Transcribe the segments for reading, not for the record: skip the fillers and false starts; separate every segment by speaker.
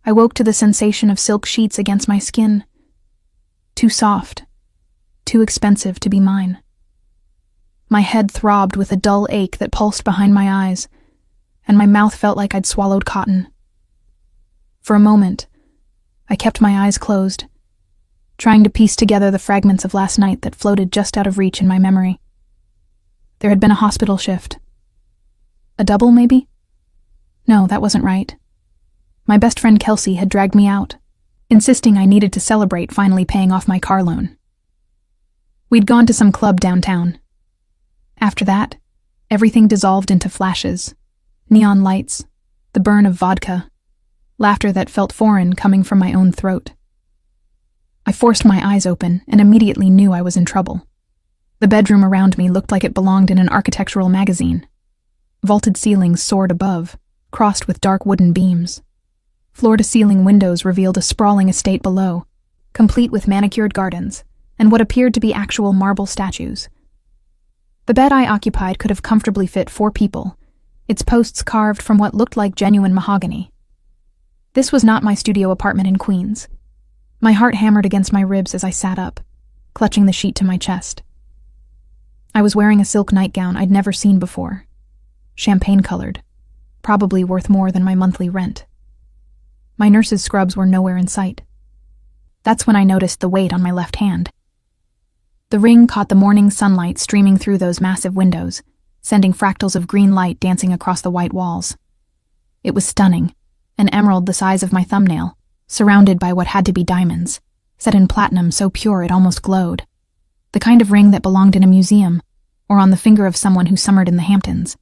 Speaker 1: I woke to the sensation of silk sheets against my skin. Too soft, too expensive to be mine. My head throbbed with a dull ache that pulsed behind my eyes, and my mouth felt like I'd swallowed cotton. For a moment, I kept my eyes closed, trying to piece together the fragments of last night that floated just out of reach in my memory. There had been a hospital shift. A double, maybe? No, that wasn't right. My best friend Kelsey had dragged me out, insisting I needed to celebrate finally paying off my car loan. We'd gone to some club downtown. After that, everything dissolved into flashes, neon lights, the burn of vodka, laughter that felt foreign coming from my own throat. I forced my eyes open and immediately knew I was in trouble. The bedroom around me looked like it belonged in an architectural magazine. Vaulted ceilings soared above, crossed with dark wooden beams. Floor-to-ceiling windows revealed a sprawling estate below, complete with manicured gardens and what appeared to be actual marble statues. The bed I occupied could have comfortably fit 4 people, its posts carved from what looked like genuine mahogany. This was not my studio apartment in Queens. My heart hammered against my ribs as I sat up, clutching the sheet to my chest. I was wearing a silk nightgown I'd never seen before, champagne-colored, probably worth more than my monthly rent. My nurse's scrubs were nowhere in sight. That's when I noticed the weight on my left hand. The ring caught the morning sunlight streaming through those massive windows, sending fractals of green light dancing across the white walls. It was stunning, an emerald the size of my thumbnail, surrounded by what had to be diamonds, set in platinum so pure it almost glowed. The kind of ring that belonged in a museum, or on the finger of someone who summered in the Hamptons.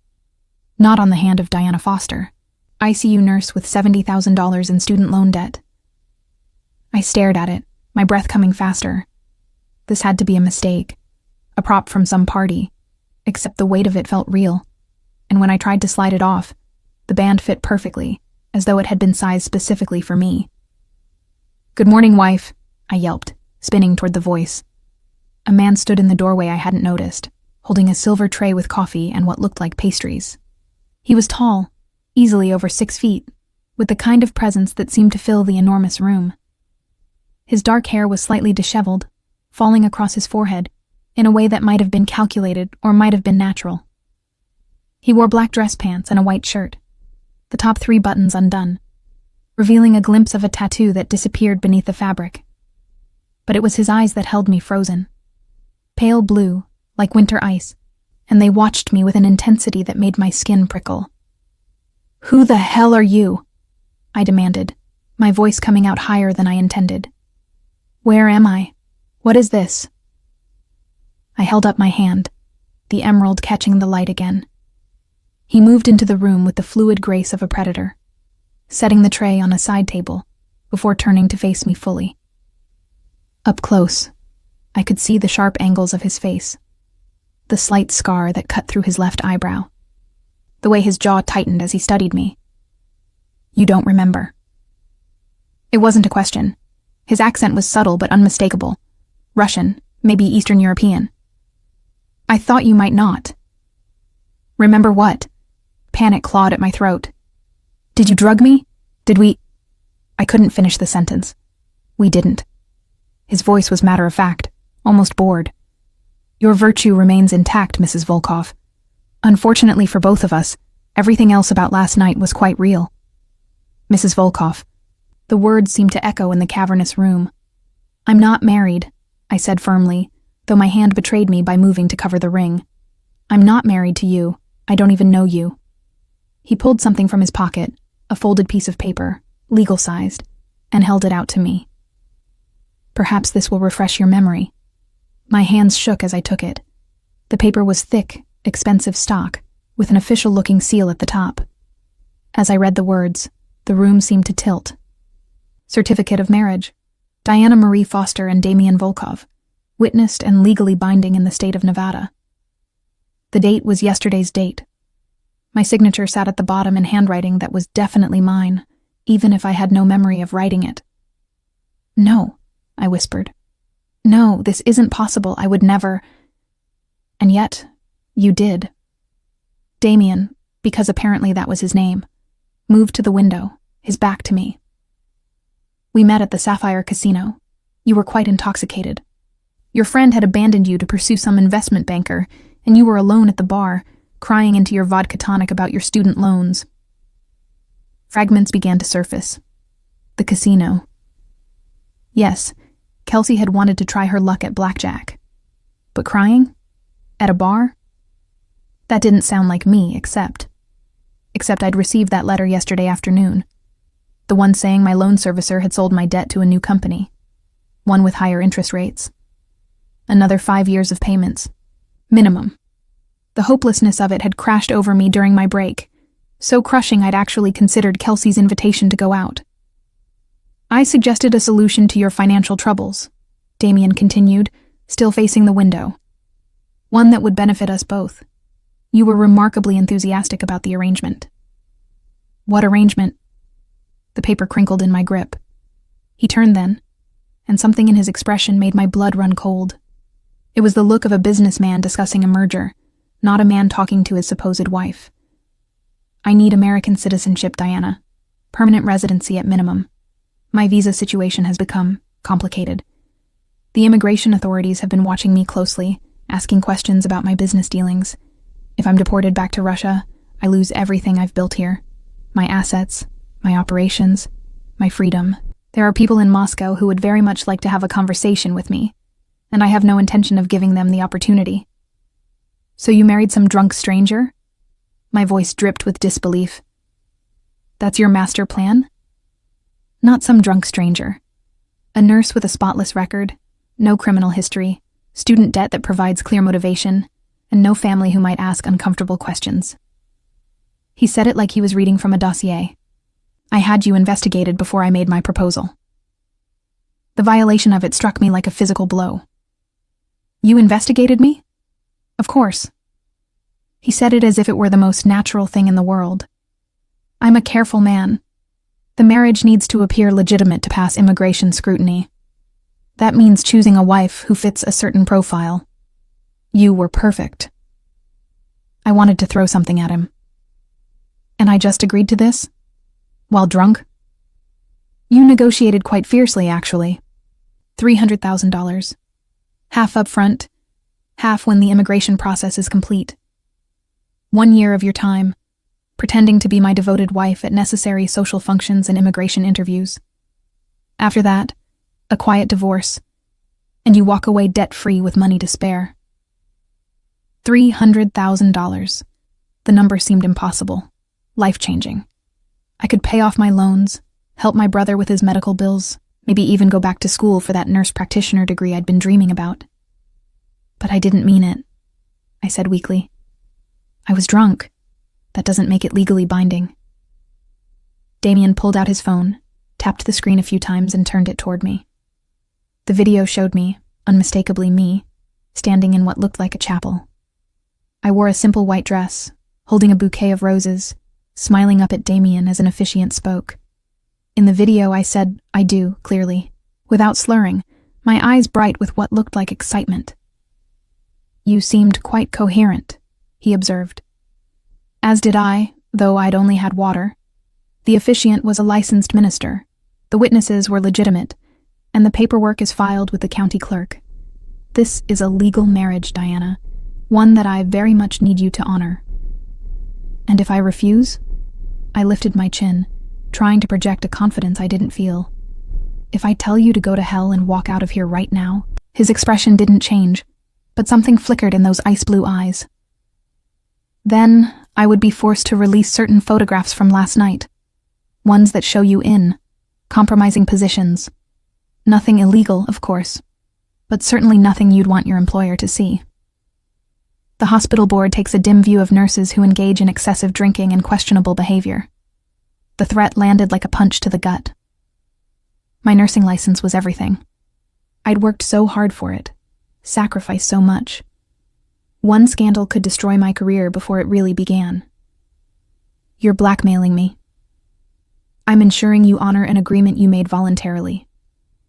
Speaker 1: Not on the hand of Diana Foster, ICU nurse with $70,000 in student loan debt. I stared at it, my breath coming faster. This had to be a mistake, a prop from some party, except the weight of it felt real, and when I tried to slide it off, the band fit perfectly, as though it had been sized specifically for me. "Good morning, wife," I yelped, spinning toward the voice. A man stood in the doorway I hadn't noticed, holding a silver tray with coffee and what looked like pastries. He was tall, easily over 6 feet, with the kind of presence that seemed to fill the enormous room. His dark hair was slightly disheveled, falling across his forehead, in a way that might have been calculated or might have been natural. He wore black dress pants and a white shirt, the top 3 buttons undone, revealing a glimpse of a tattoo that disappeared beneath the fabric. But it was his eyes that held me frozen. Pale blue, like winter ice, and they watched me with an intensity that made my skin prickle. "Who the hell are you?" I demanded, my voice coming out higher than I intended. "Where am I? What is this?" I held up my hand, the emerald catching the light again. He moved into the room with the fluid grace of a predator, setting the tray on a side table before turning to face me fully. Up close, I could see the sharp angles of his face, the slight scar that cut through his left eyebrow, the way his jaw tightened as he studied me. "You don't remember." It wasn't a question. His accent was subtle but unmistakable. Russian, maybe Eastern European. "I thought you might not." "Remember what?" Panic clawed at my throat. "Did you drug me? Did we—" I couldn't finish the sentence. "We didn't." His voice was matter-of-fact, almost bored. "Your virtue remains intact, Mrs. Volkov. Unfortunately for both of us, everything else about last night was quite real." "Mrs. Volkov." The words seemed to echo in the cavernous room. "I'm not married," I said firmly, though my hand betrayed me by moving to cover the ring. "I'm not married to you. I don't even know you." He pulled something from his pocket, a folded piece of paper, legal-sized, and held it out to me. "Perhaps this will refresh your memory." My hands shook as I took it. The paper was thick, expensive stock, with an official-looking seal at the top. As I read the words, the room seemed to tilt. Certificate of marriage. Diana Marie Foster and Damian Volkov. Witnessed and legally binding in the state of Nevada. The date was yesterday's date. My signature sat at the bottom in handwriting that was definitely mine, even if I had no memory of writing it. "No," I whispered. "No, this isn't possible. I would never—" "And yet, you did." Damian, because apparently that was his name, moved to the window, his back to me. We met at the Sapphire Casino. You were quite intoxicated. Your friend had abandoned you to pursue some investment banker, and you were alone at the bar, crying into your vodka tonic about your student loans. Fragments began to surface. The casino. Yes, Kelsey had wanted to try her luck at blackjack. But crying? At a bar? That didn't sound like me, except I'd received that letter yesterday afternoon. The one saying my loan servicer had sold my debt to a new company. One with higher interest rates. Another 5 years of payments. Minimum. The hopelessness of it had crashed over me during my break, so crushing I'd actually considered Kelsey's invitation to go out. I suggested a solution to your financial troubles, Damien continued, still facing the window. One that would benefit us both. You were remarkably enthusiastic about the arrangement. What arrangement? The paper crinkled in my grip. He turned then, and something in his expression made my blood run cold. It was the look of a businessman discussing a merger, not a man talking to his supposed wife. I need American citizenship, Diana. Permanent residency at minimum. My visa situation has become complicated. The immigration authorities have been watching me closely, asking questions about my business dealings. If I'm deported back to Russia, I lose everything I've built here. My assets, my operations, my freedom. There are people in Moscow who would very much like to have a conversation with me, and I have no intention of giving them the opportunity. So you married some drunk stranger? My voice dripped with disbelief. That's your master plan? Not some drunk stranger. A nurse with a spotless record, no criminal history, student debt that provides clear motivation, and no family who might ask uncomfortable questions. He said it like he was reading from a dossier. I had you investigated before I made my proposal. The violation of it struck me like a physical blow. You investigated me? Of course. He said it as if it were the most natural thing in the world. I'm a careful man. The marriage needs to appear legitimate to pass immigration scrutiny. That means choosing a wife who fits a certain profile. You were perfect. I wanted to throw something at him. And I just agreed to this? While drunk? You negotiated quite fiercely, actually. $300,000. Half up front, half when the immigration process is complete. 1 year of your time, pretending to be my devoted wife at necessary social functions and immigration interviews. After that, a quiet divorce, and you walk away debt-free with money to spare. $300,000. The number seemed impossible, life-changing. I could pay off my loans, help my brother with his medical bills, maybe even go back to school for that nurse practitioner degree I'd been dreaming about. But I didn't mean it, I said weakly. I was drunk. That doesn't make it legally binding. Damien pulled out his phone, tapped the screen a few times and turned it toward me. The video showed me, unmistakably me, standing in what looked like a chapel. I wore a simple white dress, holding a bouquet of roses, smiling up at Damien as an officiant spoke. In the video I said, I do, clearly, without slurring, my eyes bright with what looked like excitement. You seemed quite coherent, he observed. As did I, though I'd only had water. The officiant was a licensed minister, the witnesses were legitimate, and the paperwork is filed with the county clerk. This is a legal marriage, Diana, one that I very much need you to honor. And if I refuse? I lifted my chin, trying to project a confidence I didn't feel. If I tell you to go to hell and walk out of here right now? His expression didn't change, but something flickered in those ice-blue eyes. Then I would be forced to release certain photographs from last night, ones that show you in, compromising positions. Nothing illegal, of course, but certainly nothing you'd want your employer to see. The hospital board takes a dim view of nurses who engage in excessive drinking and questionable behavior. The threat landed like a punch to the gut. My nursing license was everything. I'd worked so hard for it, sacrificed so much. One scandal could destroy my career before it really began. You're blackmailing me. I'm ensuring you honor an agreement you made voluntarily.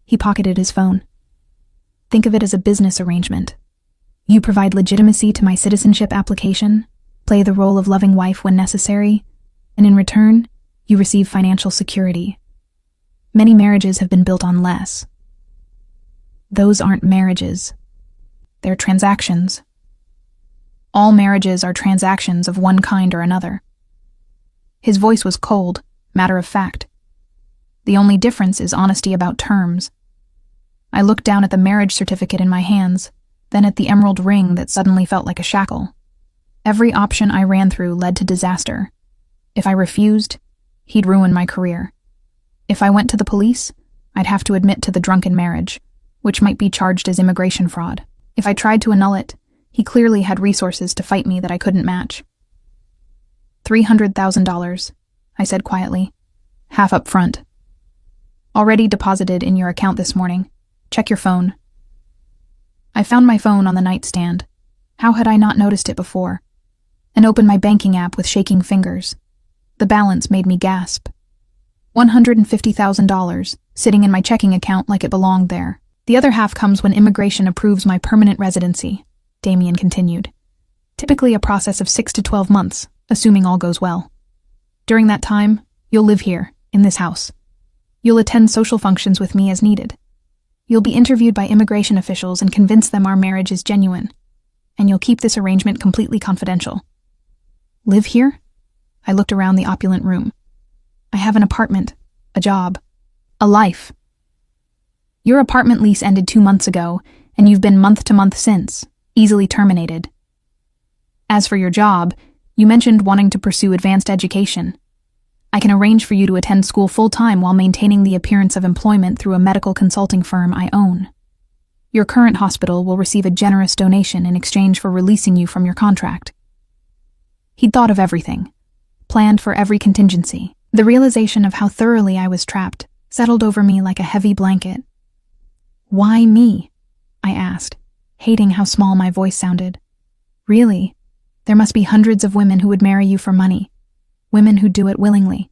Speaker 1: He pocketed his phone. Think of it as a business arrangement. You provide legitimacy to my citizenship application, play the role of loving wife when necessary, and in return, you receive financial security. Many marriages have been built on less. Those aren't marriages. They're transactions. All marriages are transactions of one kind or another. His voice was cold, matter of fact. The only difference is honesty about terms. I looked down at the marriage certificate in my hands, then at the emerald ring that suddenly felt like a shackle. Every option I ran through led to disaster. If I refused, he'd ruin my career. If I went to the police, I'd have to admit to the drunken marriage, which might be charged as immigration fraud. If I tried to annul it, he clearly had resources to fight me that I couldn't match. $300,000, I said quietly, half up front. Already deposited in your account this morning. Check your phone. I found my phone on the nightstand. How had I not noticed it before? And opened my banking app with shaking fingers. The balance made me gasp. $150,000, sitting in my checking account like it belonged there. The other half comes when immigration approves my permanent residency, Damien continued. Typically a process of 6 to 12 months, assuming all goes well. During that time, you'll live here, in this house. You'll attend social functions with me as needed. You'll be interviewed by immigration officials and convince them our marriage is genuine. And you'll keep this arrangement completely confidential. Live here? I looked around the opulent room. I have an apartment, a job, a life. Your apartment lease ended 2 months ago, and you've been month to month since, easily terminated. As for your job, you mentioned wanting to pursue advanced education. I can arrange for you to attend school full-time while maintaining the appearance of employment through a medical consulting firm I own. Your current hospital will receive a generous donation in exchange for releasing you from your contract. He'd thought of everything, planned for every contingency. The realization of how thoroughly I was trapped settled over me like a heavy blanket. Why me? I asked, hating how small my voice sounded. Really, there must be hundreds of women who would marry you for money. Women who do it willingly.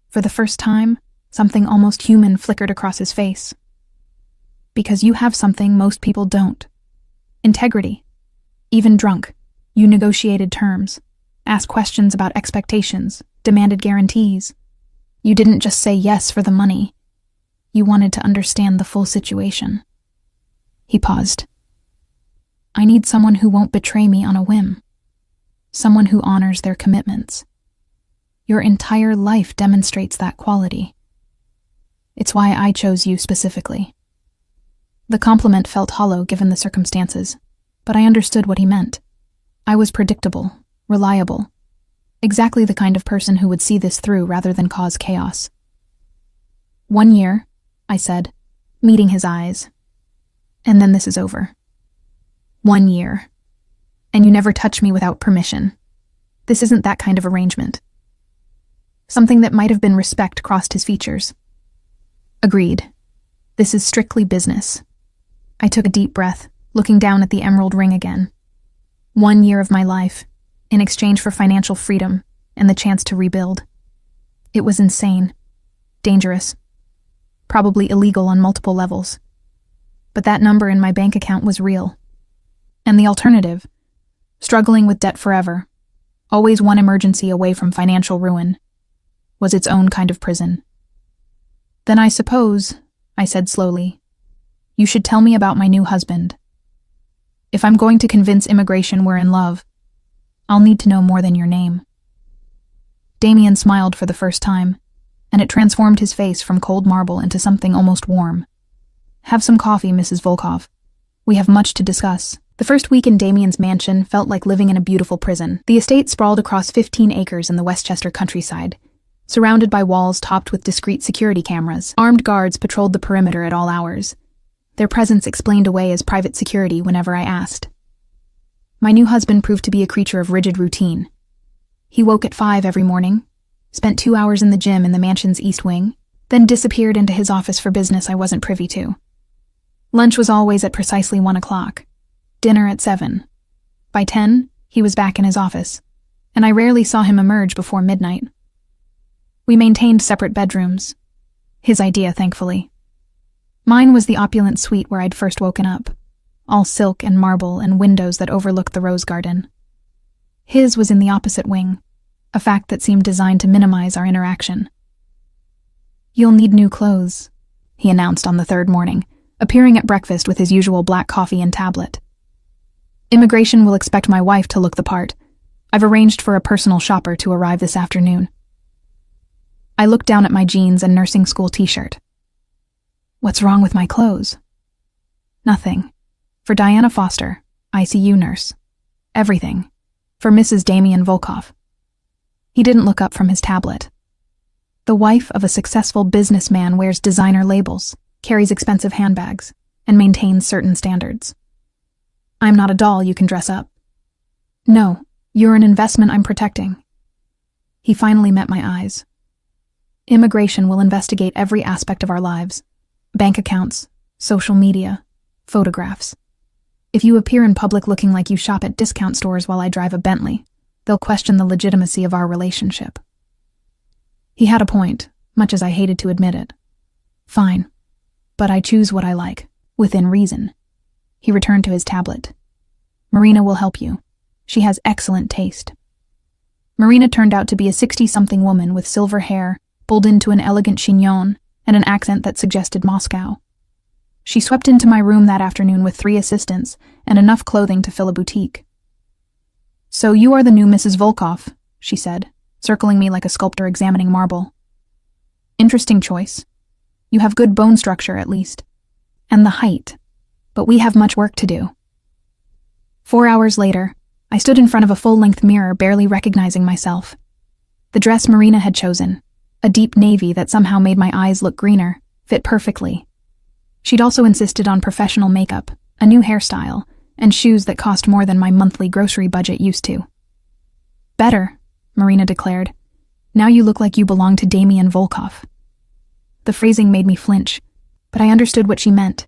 Speaker 1: For the first time, something almost human flickered across his face. Because you have something most people don't. Integrity. Even drunk, you negotiated terms, asked questions about expectations, demanded guarantees. You didn't just say yes for the money. You wanted to understand the full situation. He paused. I need someone who won't betray me on a whim. Someone who honors their commitments. Your entire life demonstrates that quality. It's why I chose you specifically. The compliment felt hollow given the circumstances, but I understood what he meant. I was predictable, reliable, exactly the kind of person who would see this through rather than cause chaos. 1 year, I said, meeting his eyes. And then this is over. 1 year. And you never touch me without permission. This isn't that kind of arrangement. Something that might have been respect crossed his features. Agreed. This is strictly business. I took a deep breath, looking down at the emerald ring again. 1 year of my life, in exchange for financial freedom and the chance to rebuild. It was insane. Dangerous. Probably illegal on multiple levels. But that number in my bank account was real. And the alternative, struggling with debt forever, always one emergency away from financial ruin, was its own kind of prison. Then I suppose, I said slowly, you should tell me about my new husband. If I'm going to convince immigration we're in love, I'll need to know more than your name. Damien smiled for the first time, and it transformed his face from cold marble into something almost warm. Have some coffee, Mrs. Volkov. We have much to discuss. The first week in Damien's mansion felt like living in a beautiful prison. The estate sprawled across 15 acres in the Westchester countryside, surrounded by walls topped with discreet security cameras. Armed guards patrolled the perimeter at all hours, their presence explained away as private security whenever I asked. My new husband proved to be a creature of rigid routine. He woke at 5 every morning, spent 2 hours in the gym in the mansion's east wing, then disappeared into his office for business I wasn't privy to. Lunch was always at precisely 1 o'clock, dinner at 7. By 10, he was back in his office, and I rarely saw him emerge before midnight. We maintained separate bedrooms. His idea, thankfully. Mine was the opulent suite where I'd first woken up, all silk and marble and windows that overlooked the rose garden. His was in the opposite wing, a fact that seemed designed to minimize our interaction. You'll need new clothes, he announced on the third morning, appearing at breakfast with his usual black coffee and tablet. Immigration will expect my wife to look the part. I've arranged for a personal shopper to arrive this afternoon. I looked down at my jeans and nursing school t-shirt. What's wrong with my clothes? Nothing. For Diana Foster, ICU nurse. Everything. For Mrs. Damien Volkov. He didn't look up from his tablet. The wife of a successful businessman wears designer labels, carries expensive handbags, and maintains certain standards. I'm not a doll you can dress up. No, you're an investment I'm protecting. He finally met my eyes. Immigration will investigate every aspect of our lives. Bank accounts, social media, photographs. If you appear in public looking like you shop at discount stores while I drive a Bentley, they'll question the legitimacy of our relationship. He had a point, much as I hated to admit it. Fine. But I choose what I like, within reason. He returned to his tablet. Marina will help you. She has excellent taste. Marina turned out to be a 60-something woman with silver hair, pulled into an elegant chignon, and an accent that suggested Moscow. She swept into my room that afternoon with 3 assistants and enough clothing to fill a boutique. So you are the new Mrs. Volkov, she said, circling me like a sculptor examining marble. Interesting choice. You have good bone structure, at least. And the height. But we have much work to do. 4 hours later, I stood in front of a full-length mirror, barely recognizing myself. The dress Marina had chosen, a deep navy that somehow made my eyes look greener, fit perfectly. She'd also insisted on professional makeup, a new hairstyle, and shoes that cost more than my monthly grocery budget used to. Better, Marina declared. Now you look like you belong to Damien Volkov. The phrasing made me flinch, but I understood what she meant.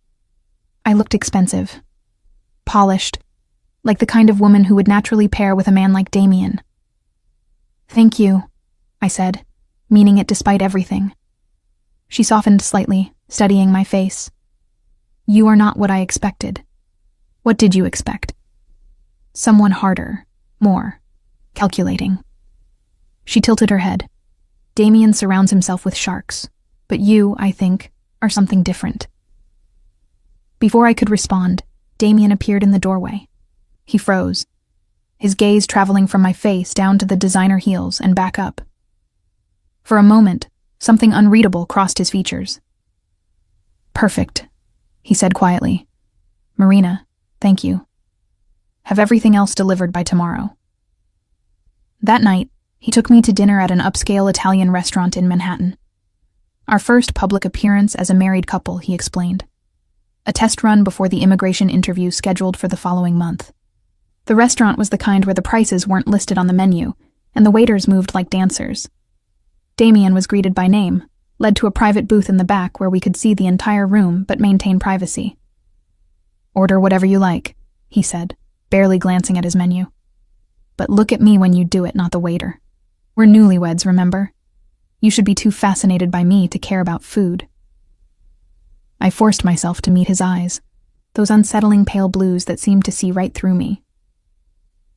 Speaker 1: I looked expensive. Polished. Like the kind of woman who would naturally pair with a man like Damien. Thank you, I said, meaning it despite everything. She softened slightly, studying my face. You are not what I expected. What did you expect? Someone harder, more, calculating. She tilted her head. Damien surrounds himself with sharks, but you, I think, are something different. Before I could respond, Damien appeared in the doorway. He froze, his gaze traveling from my face down to the designer heels and back up. For a moment, something unreadable crossed his features. Perfect, he said quietly. Marina, thank you. Have everything else delivered by tomorrow. That night, he took me to dinner at an upscale Italian restaurant in Manhattan. Our first public appearance as a married couple, he explained. A test run before the immigration interview scheduled for the following month. The restaurant was the kind where the prices weren't listed on the menu, and the waiters moved like dancers. Damien was greeted by name, led to a private booth in the back where we could see the entire room but maintain privacy. Order whatever you like, he said, barely glancing at his menu. But look at me when you do it, not the waiter. We're newlyweds, remember? You should be too fascinated by me to care about food. I forced myself to meet his eyes, those unsettling pale blues that seemed to see right through me.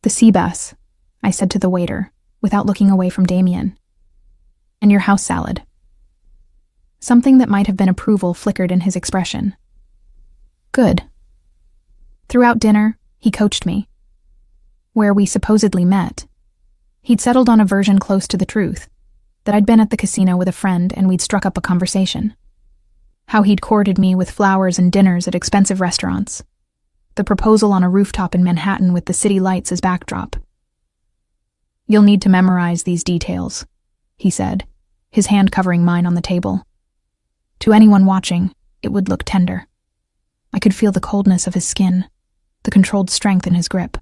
Speaker 1: The sea bass, I said to the waiter, without looking away from Damien. And your house salad. Something that might have been approval flickered in his expression. Good. Throughout dinner, he coached me. Where we supposedly met, he'd settled on a version close to the truth, that I'd been at the casino with a friend and we'd struck up a conversation. How he'd courted me with flowers and dinners at expensive restaurants. The proposal on a rooftop in Manhattan with the city lights as backdrop. You'll need to memorize these details, he said, his hand covering mine on the table. To anyone watching, it would look tender. I could feel the coldness of his skin, the controlled strength in his grip.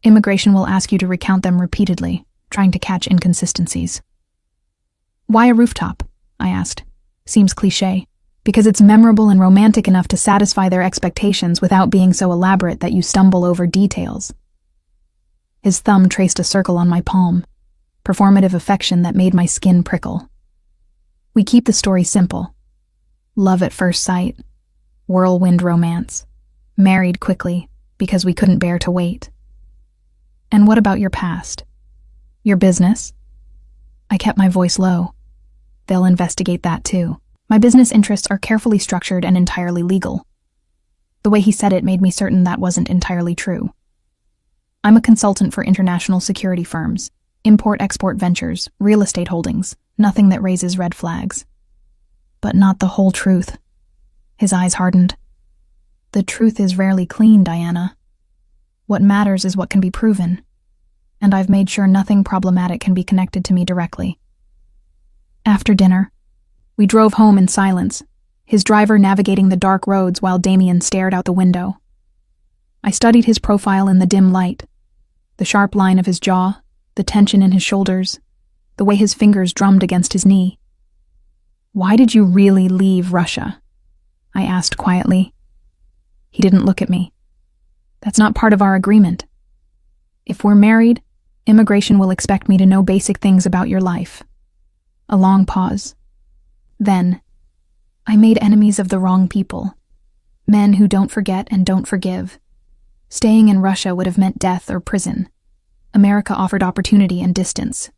Speaker 1: Immigration will ask you to recount them repeatedly, trying to catch inconsistencies. Why a rooftop? I asked. Seems cliché. Because it's memorable and romantic enough to satisfy their expectations without being so elaborate that you stumble over details. His thumb traced a circle on my palm, performative affection that made my skin prickle. We keep the story simple. Love at first sight, whirlwind romance, married quickly because we couldn't bear to wait. And what about your past? Your business? I kept my voice low. They'll investigate that too. My business interests are carefully structured and entirely legal. The way he said it made me certain that wasn't entirely true. I'm a consultant for international security firms, import-export ventures, real estate holdings, nothing that raises red flags. But not the whole truth. His eyes hardened. The truth is rarely clean, Diana. What matters is what can be proven, and I've made sure nothing problematic can be connected to me directly. After dinner, we drove home in silence, his driver navigating the dark roads while Damien stared out the window. I studied his profile in the dim light, the sharp line of his jaw, the tension in his shoulders, the way his fingers drummed against his knee. "Why did you really leave Russia?" I asked quietly. He didn't look at me. "That's not part of our agreement. If we're married, immigration will expect me to know basic things about your life." A long pause. Then, "I made enemies of the wrong people. Men who don't forget and don't forgive. Staying in Russia would have meant death or prison. America offered opportunity and distance.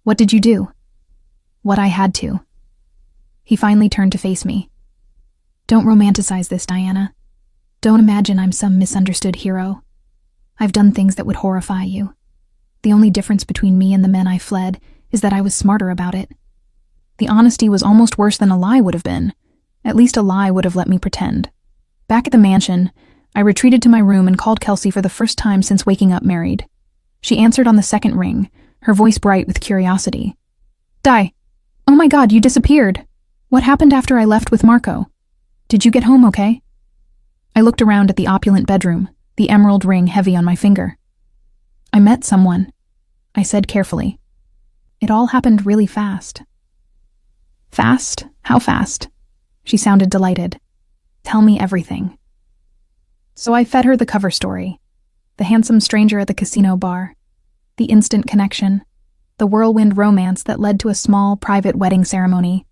Speaker 1: What did you do?" "What I had to." He finally turned to face me. "Don't romanticize this, Diana. Don't imagine I'm some misunderstood hero. I've done things that would horrify you. The only difference between me and the men I fled is that I was smarter about it. The honesty was almost worse than a lie would have been. At least a lie would have let me pretend. Back at the mansion, I retreated to my room and called Kelsey for the first time since waking up married. She answered on the second ring, her voice bright with curiosity. "Di, oh my God, you disappeared. What happened after I left with Marco? Did you get home okay?" I looked around at the opulent bedroom, the emerald ring heavy on my finger. "I met someone," I said carefully. "It all happened really fast." "Fast? How fast?" She sounded delighted. "Tell me everything." So I fed her the cover story. The handsome stranger at the casino bar. The instant connection. The whirlwind romance that led to a small, private wedding ceremony.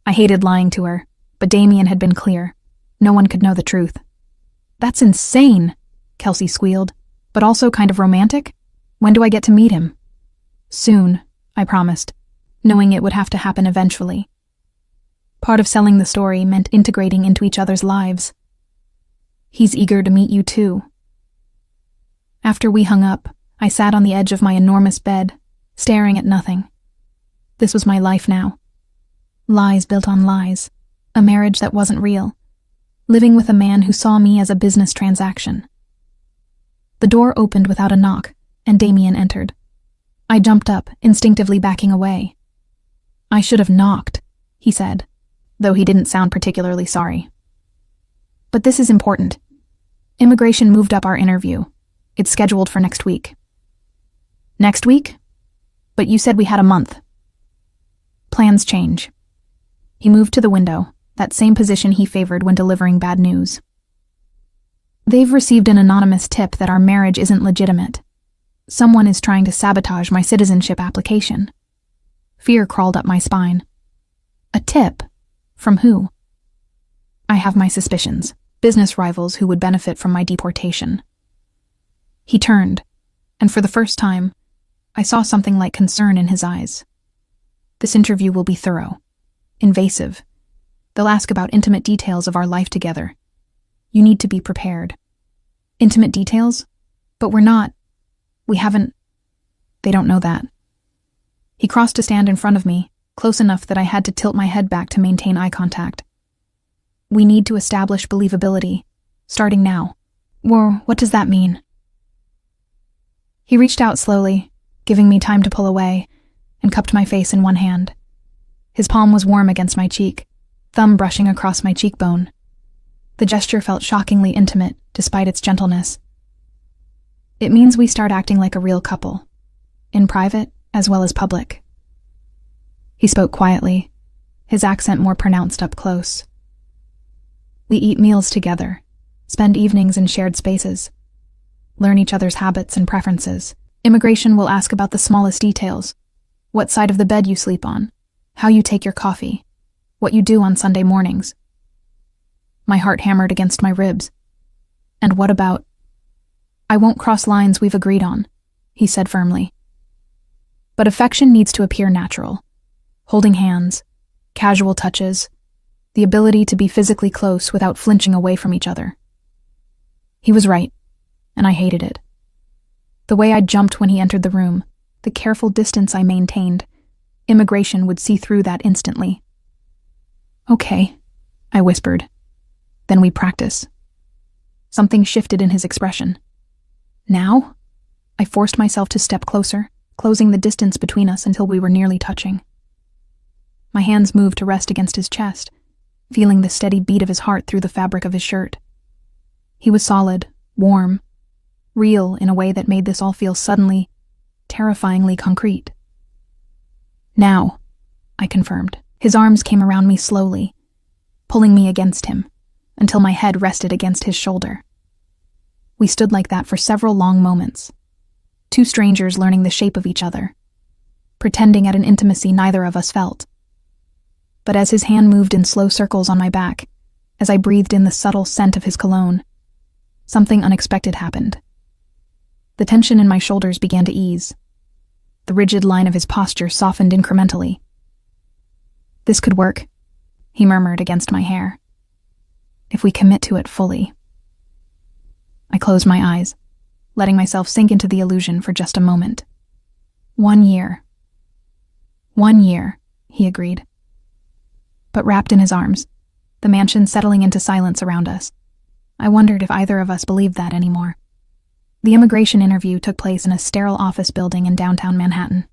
Speaker 1: I hated lying to her, but Damien had been clear. No one could know the truth. "That's insane," Kelsey squealed. "But also kind of romantic? When do I get to meet him?" "Soon," I promised, knowing it would have to happen eventually. Part of selling the story meant integrating into each other's lives. "He's eager to meet you too." After we hung up, I sat on the edge of my enormous bed, staring at nothing. This was my life now. Lies built on lies. A marriage that wasn't real. Living with a man who saw me as a business transaction. The door opened without a knock, and Damien entered. I jumped up, instinctively backing away. "I should have knocked," he said, though he didn't sound particularly sorry. "But this is important. Immigration moved up our interview. It's scheduled for next week." "Next week? But you said we had a month." "Plans change." He moved to the window, that same position he favored when delivering bad news. "They've received an anonymous tip that our marriage isn't legitimate. Someone is trying to sabotage my citizenship application." Fear crawled up my spine. "A tip? From who?" "I have my suspicions. Business rivals who would benefit from my deportation." He turned, and for the first time, I saw something like concern in his eyes. "This interview will be thorough. Invasive. They'll ask about intimate details of our life together. You need to be prepared." "Intimate details? But we're not. We haven't." "They don't know that." He crossed to stand in front of me, close enough that I had to tilt my head back to maintain eye contact. "We need to establish believability, starting now." "Well, what does that mean?" He reached out slowly, giving me time to pull away, and cupped my face in one hand. His palm was warm against my cheek, thumb brushing across my cheekbone. The gesture felt shockingly intimate, despite its gentleness. "It means we start acting like a real couple, in private as well as public." He spoke quietly, his accent more pronounced up close. "We eat meals together, spend evenings in shared spaces, learn each other's habits and preferences. Immigration will ask about the smallest details: what side of the bed you sleep on, how you take your coffee, what you do on Sunday mornings." My heart hammered against my ribs. "And what about—" "I won't cross lines we've agreed on," he said firmly. "But affection needs to appear natural. Holding hands, casual touches, the ability to be physically close without flinching away from each other. He was right, and I hated it. The way I jumped when he entered the room, the careful distance I maintained, immigration would see through that instantly. "Okay," I whispered. "Then we practice." Something shifted in his expression. "Now?" I forced myself to step closer, closing the distance between us until we were nearly touching. My hands moved to rest against his chest, feeling the steady beat of his heart through the fabric of his shirt. He was solid, warm, real in a way that made this all feel suddenly, terrifyingly concrete. "Now," I confirmed. His arms came around me slowly, pulling me against him, until my head rested against his shoulder. We stood like that for several long moments, two strangers learning the shape of each other, pretending at an intimacy neither of us felt. But as his hand moved in slow circles on my back, as I breathed in the subtle scent of his cologne, something unexpected happened. The tension in my shoulders began to ease. The rigid line of his posture softened incrementally. "This could work," he murmured against my hair. "If we commit to it fully." I closed my eyes, letting myself sink into the illusion for just a moment. 1 year. 1 year, he agreed. But wrapped in his arms, the mansion settling into silence around us, I wondered if either of us believed that anymore. The immigration interview took place in a sterile office building in downtown Manhattan.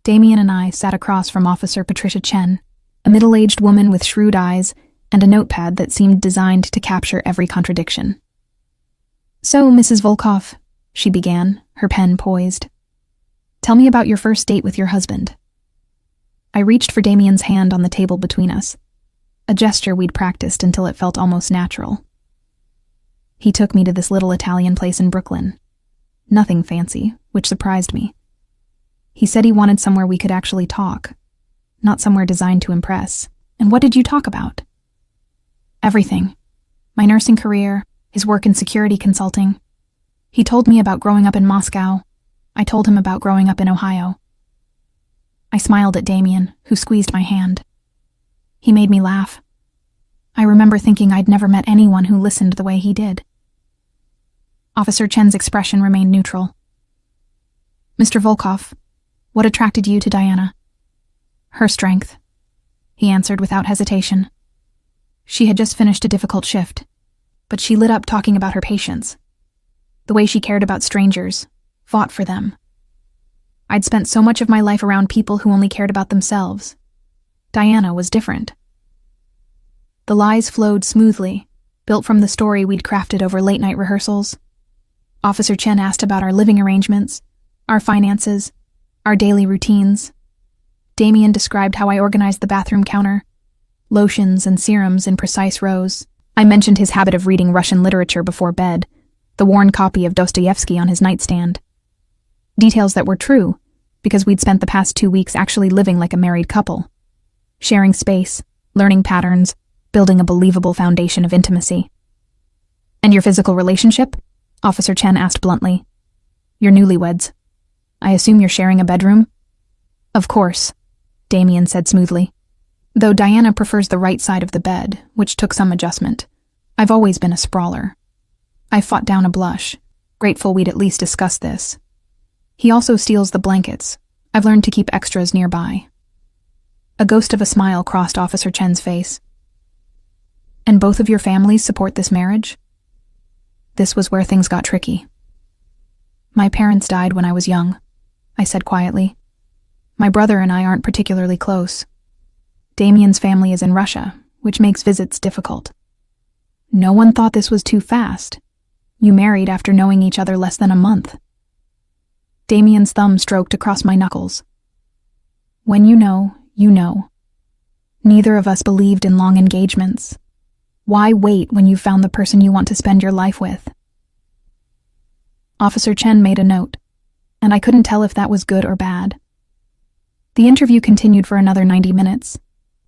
Speaker 1: Damien and I sat across from Officer Patricia Chen, a middle-aged woman with shrewd eyes and a notepad that seemed designed to capture every contradiction. "So, Mrs. Volkov," she began, her pen poised. "Tell me about your first date with your husband." I reached for Damien's hand on the table between us, a gesture we'd practiced until it felt almost natural. He took me to this little Italian place in Brooklyn. Nothing fancy, which surprised me. He said he wanted somewhere we could actually talk, not somewhere designed to impress. "And what did you talk about?" "Everything. My nursing career, his work in security consulting. He told me about growing up in Moscow. I told him about growing up in Ohio." I smiled at Damien, who squeezed my hand. He made me laugh. I remember thinking I'd never met anyone who listened the way he did. Officer Chen's expression remained neutral. "Mr. Volkov, what attracted you to Diana?" "Her strength," he answered without hesitation. She had just finished a difficult shift, but she lit up talking about her patients. The way she cared about strangers, fought for them. I'd spent so much of my life around people who only cared about themselves. Diana was different. The lies flowed smoothly, built from the story we'd crafted over late-night rehearsals. Officer Chen asked about our living arrangements, our finances, our daily routines. Damien described how I organized the bathroom counter, lotions and serums in precise rows. I mentioned his habit of reading Russian literature before bed, the worn copy of Dostoevsky on his nightstand. Details that were true, because we'd spent the past 2 weeks actually living like a married couple, sharing space, learning patterns, building a believable foundation of intimacy. "And your physical relationship?" Officer Chen asked bluntly. "You're newlyweds. I assume you're sharing a bedroom?" "Of course," Damien said smoothly. "Though Diana prefers the right side of the bed, which took some adjustment. I've always been a sprawler." I fought down a blush, grateful we'd at least discussed this. "He also steals the blankets. I've learned to keep extras nearby." A ghost of a smile crossed Officer Chen's face. "And both of your families support this marriage?" This was where things got tricky. "My parents died when I was young," I said quietly. "My brother and I aren't particularly close. Damien's family is in Russia, which makes visits difficult." "No one thought this was too fast. You married after knowing each other less than a month." Damien's thumb stroked across my knuckles. "When you know, you know. Neither of us believed in long engagements. Why wait when you've found the person you want to spend your life with?" Officer Chen made a note, and I couldn't tell if that was good or bad. The interview continued for another 90 minutes,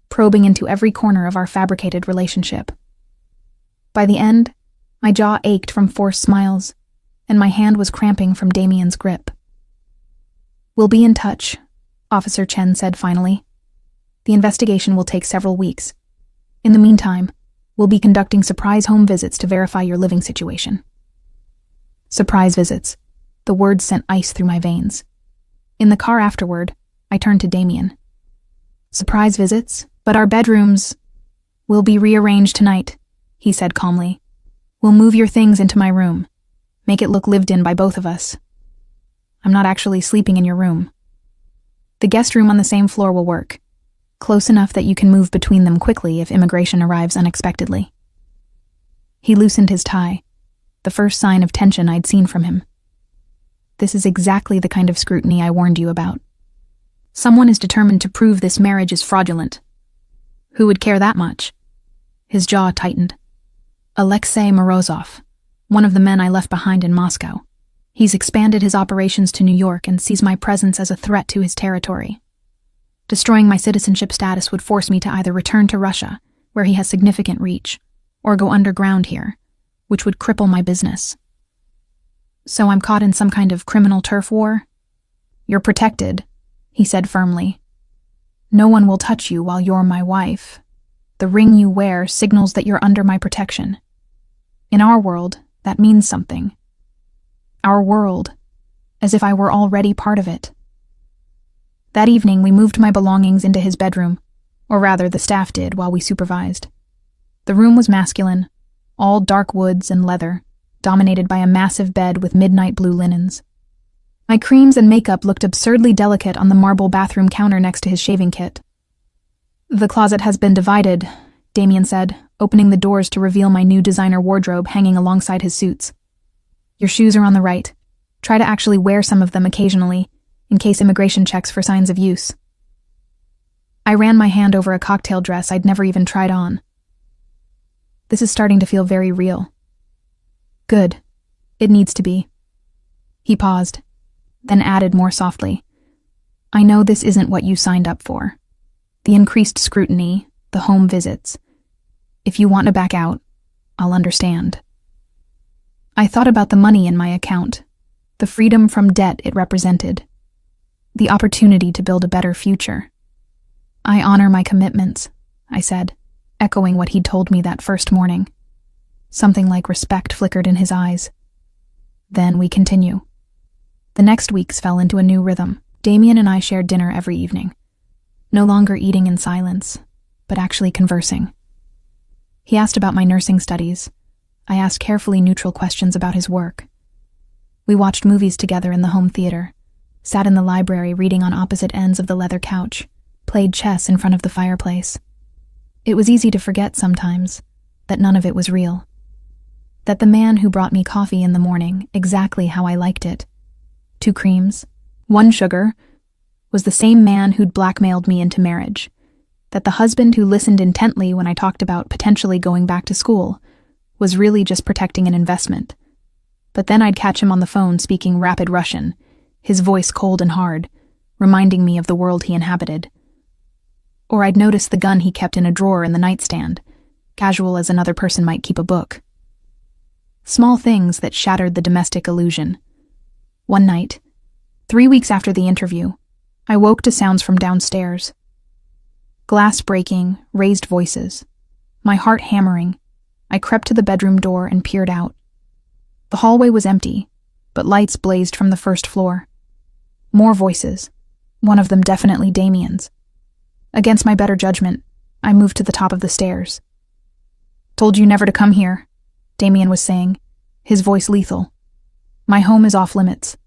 Speaker 1: probing into every corner of our fabricated relationship. By the end, my jaw ached from forced smiles, and my hand was cramping from Damien's grip. "We'll be in touch," Officer Chen said finally. The investigation will take several weeks. In the meantime, we'll be conducting surprise home visits to verify your living situation. Surprise visits. The words sent ice through my veins. In the car afterward, I turned to Damien. Surprise visits, but our bedrooms will be rearranged tonight, he said calmly. We'll move your things into my room. Make it look lived in by both of us. I'm not actually sleeping in your room. The guest room on the same floor will work, close enough that you can move between them quickly if immigration arrives unexpectedly. He loosened his tie, the first sign of tension I'd seen from him. This is exactly the kind of scrutiny I warned you about. Someone is determined to prove this marriage is fraudulent. Who would care that much? His jaw tightened. Alexei Morozov, one of the men I left behind in Moscow. He's expanded his operations to New York and sees my presence as a threat to his territory. Destroying my citizenship status would force me to either return to Russia, where he has significant reach, or go underground here, which would cripple my business. So I'm caught in some kind of criminal turf war? You're protected, he said firmly. No one will touch you while you're my wife. The ring you wear signals that you're under my protection. In our world, that means something. Our world, as if I were already part of it. That evening, we moved my belongings into his bedroom, or rather the staff did while we supervised. The room was masculine, all dark woods and leather, dominated by a massive bed with midnight blue linens. My creams and makeup looked absurdly delicate on the marble bathroom counter next to his shaving kit. The closet has been divided, Damien said, opening the doors to reveal my new designer wardrobe hanging alongside his suits. Your shoes are on the right. Try to actually wear some of them occasionally, in case immigration checks for signs of use. I ran my hand over a cocktail dress I'd never even tried on. This is starting to feel very real. Good. It needs to be. He paused, then added more softly. I know this isn't what you signed up for. The increased scrutiny, the home visits. If you want to back out, I'll understand. I thought about the money in my account, the freedom from debt it represented, the opportunity to build a better future. I honor my commitments, I said, echoing what he'd told me that first morning. Something like respect flickered in his eyes. Then we continue. The next weeks fell into a new rhythm. Damien and I shared dinner every evening. No longer eating in silence, but actually conversing. He asked about my nursing studies. I asked carefully neutral questions about his work. We watched movies together in the home theater, sat in the library reading on opposite ends of the leather couch, played chess in front of the fireplace. It was easy to forget sometimes that none of it was real. That the man who brought me coffee in the morning, exactly how I liked it, 2 creams, 1 sugar, was the same man who'd blackmailed me into marriage. That the husband who listened intently when I talked about potentially going back to school was really just protecting an investment. But then I'd catch him on the phone speaking rapid Russian, his voice cold and hard, reminding me of the world he inhabited. Or I'd notice the gun he kept in a drawer in the nightstand, casual as another person might keep a book. Small things that shattered the domestic illusion. One night, 3 weeks after the interview, I woke to sounds from downstairs. Glass breaking, raised voices. My heart hammering, I crept to the bedroom door and peered out. The hallway was empty, but lights blazed from the first floor. More voices, one of them definitely Damien's. Against my better judgment, I moved to the top of the stairs. Told you never to come here, Damien was saying, his voice lethal. My home is off limits.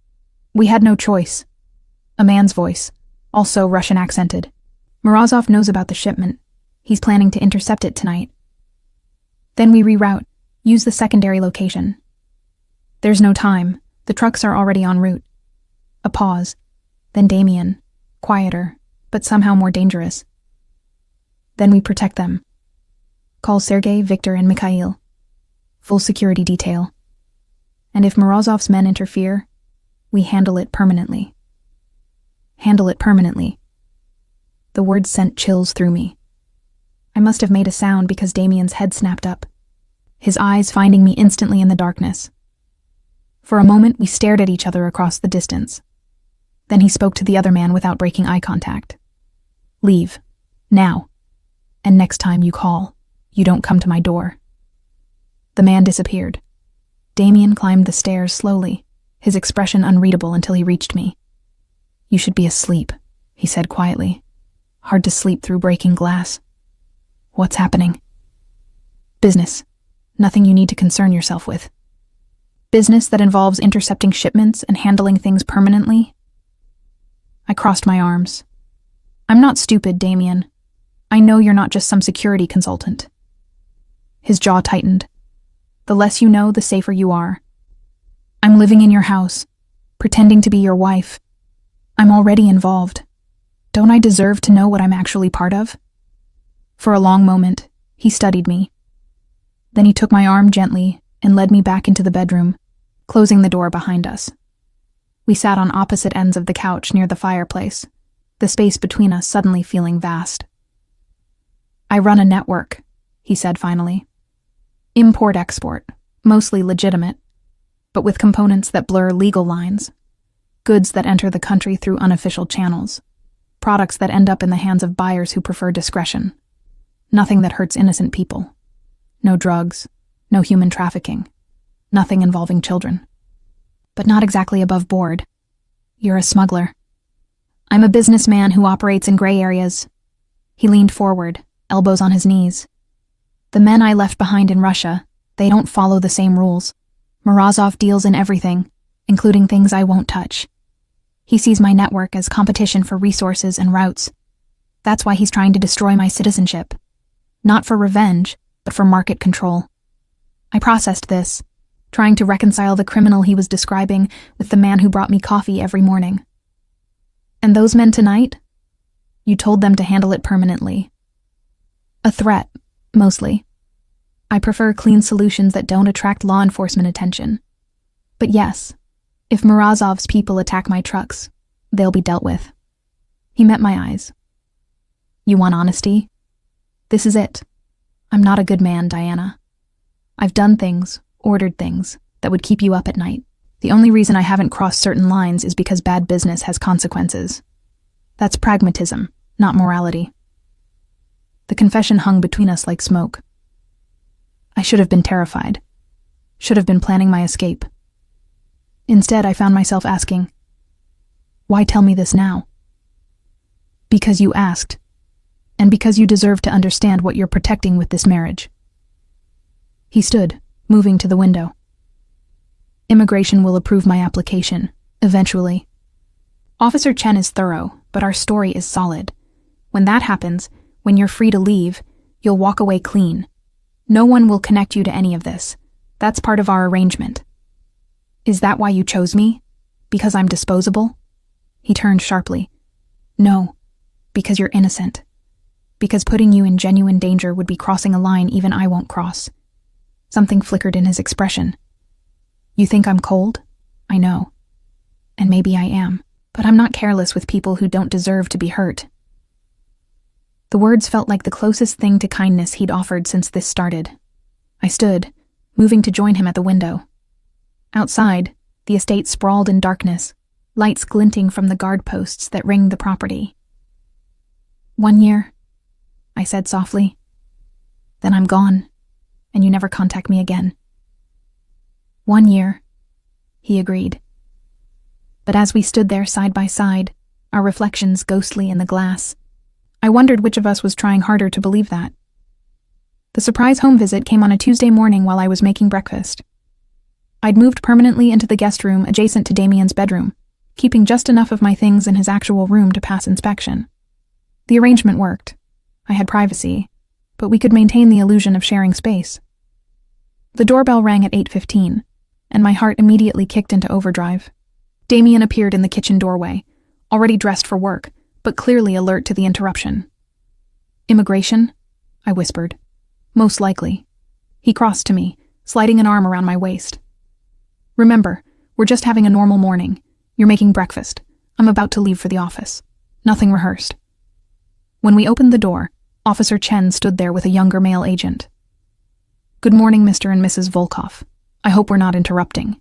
Speaker 1: We had no choice. A man's voice, also Russian accented. Morozov knows about the shipment. He's planning to intercept it tonight. Then we reroute, use the secondary location. There's no time. The trucks are already en route. A pause. Then Damien, quieter, but somehow more dangerous. Then we protect them. Call Sergei, Victor, and Mikhail. Full security detail. And if Morozov's men interfere, we handle it permanently. Handle it permanently. The words sent chills through me. I must have made a sound because Damien's head snapped up, his eyes finding me instantly in the darkness. For a moment, we stared at each other across the distance. Then he spoke to the other man without breaking eye contact. Leave. Now. And next time you call, you don't come to my door." The man disappeared. Damien climbed the stairs slowly, his expression unreadable until he reached me. "You should be asleep," he said quietly. "Hard to sleep through breaking glass." "What's happening?" "Business. Nothing you need to concern yourself with." "Business that involves intercepting shipments and handling things permanently?" I crossed my arms. "I'm not stupid, Damien. I know you're not just some security consultant." His jaw tightened. "The less you know, the safer you are. I'm living in your house, pretending to be your wife. I'm already involved. Don't I deserve to know what I'm actually part of?" For a long moment, he studied me. Then he took my arm gently and led me back into the bedroom, closing the door behind us. We sat on opposite ends of the couch near the fireplace, the space between us suddenly feeling vast. "I run a network," he said finally. "Import-export, mostly legitimate, but with components that blur legal lines. Goods that enter the country through unofficial channels. Products that end up in the hands of buyers who prefer discretion. Nothing that hurts innocent people. No drugs, no human trafficking. Nothing involving children. But not exactly above board. You're a smuggler. I'm a businessman who operates in gray areas." He leaned forward, elbows on his knees. "The men I left behind in Russia, they don't follow the same rules. Morozov deals in everything, including things I won't touch. He sees my network as competition for resources and routes. That's why he's trying to destroy my citizenship. Not for revenge, but for market control." I processed this, trying to reconcile the criminal he was describing with the man who brought me coffee every morning. "And those men tonight? You told them to handle it permanently." "A threat, mostly. I prefer clean solutions that don't attract law enforcement attention. But yes, if Morozov's people attack my trucks, they'll be dealt with." He met my eyes. "You want honesty? This is it. I'm not a good man, Diana. I've done things, ordered things, that would keep you up at night. The only reason I haven't crossed certain lines is because bad business has consequences. That's pragmatism, not morality." The confession hung between us like smoke. I should have been terrified. Should have been planning my escape. Instead, I found myself asking, "Why tell me this now?" "Because you asked, and because you deserve to understand what you're protecting with this marriage." He stood, moving to the window. "Immigration will approve my application, eventually. Officer Chen is thorough, but our story is solid. When that happens, when you're free to leave, you'll walk away clean. No one will connect you to any of this. That's part of our arrangement." "Is that why you chose me? Because I'm disposable?" He turned sharply. "No, because you're innocent. Because putting you in genuine danger would be crossing a line even I won't cross." Something flickered in his expression. "You think I'm cold? I know. And maybe I am. But I'm not careless with people who don't deserve to be hurt." The words felt like the closest thing to kindness he'd offered since this started. I stood, moving to join him at the window. Outside, the estate sprawled in darkness, lights glinting from the guard posts that ringed the property. 1 year, I said softly. Then I'm gone, and you never contact me again. 1 year, he agreed. But as we stood there side by side, our reflections ghostly in the glass, I wondered which of us was trying harder to believe that. The surprise home visit came on a Tuesday morning while I was making breakfast. I'd moved permanently into the guest room adjacent to Damien's bedroom, keeping just enough of my things in his actual room to pass inspection. The arrangement worked. I had privacy, but we could maintain the illusion of sharing space. The doorbell rang at 8:15, and my heart immediately kicked into overdrive. Damien appeared in the kitchen doorway, already dressed for work, but clearly alert to the interruption. "Immigration?" I whispered. "Most likely." He crossed to me, sliding an arm around my waist. "Remember, we're just having a normal morning. You're making breakfast. I'm about to leave for the office. Nothing rehearsed." When we opened the door, Officer Chen stood there with a younger male agent. "Good morning, Mr. and Mrs. Volkov. I hope we're not interrupting."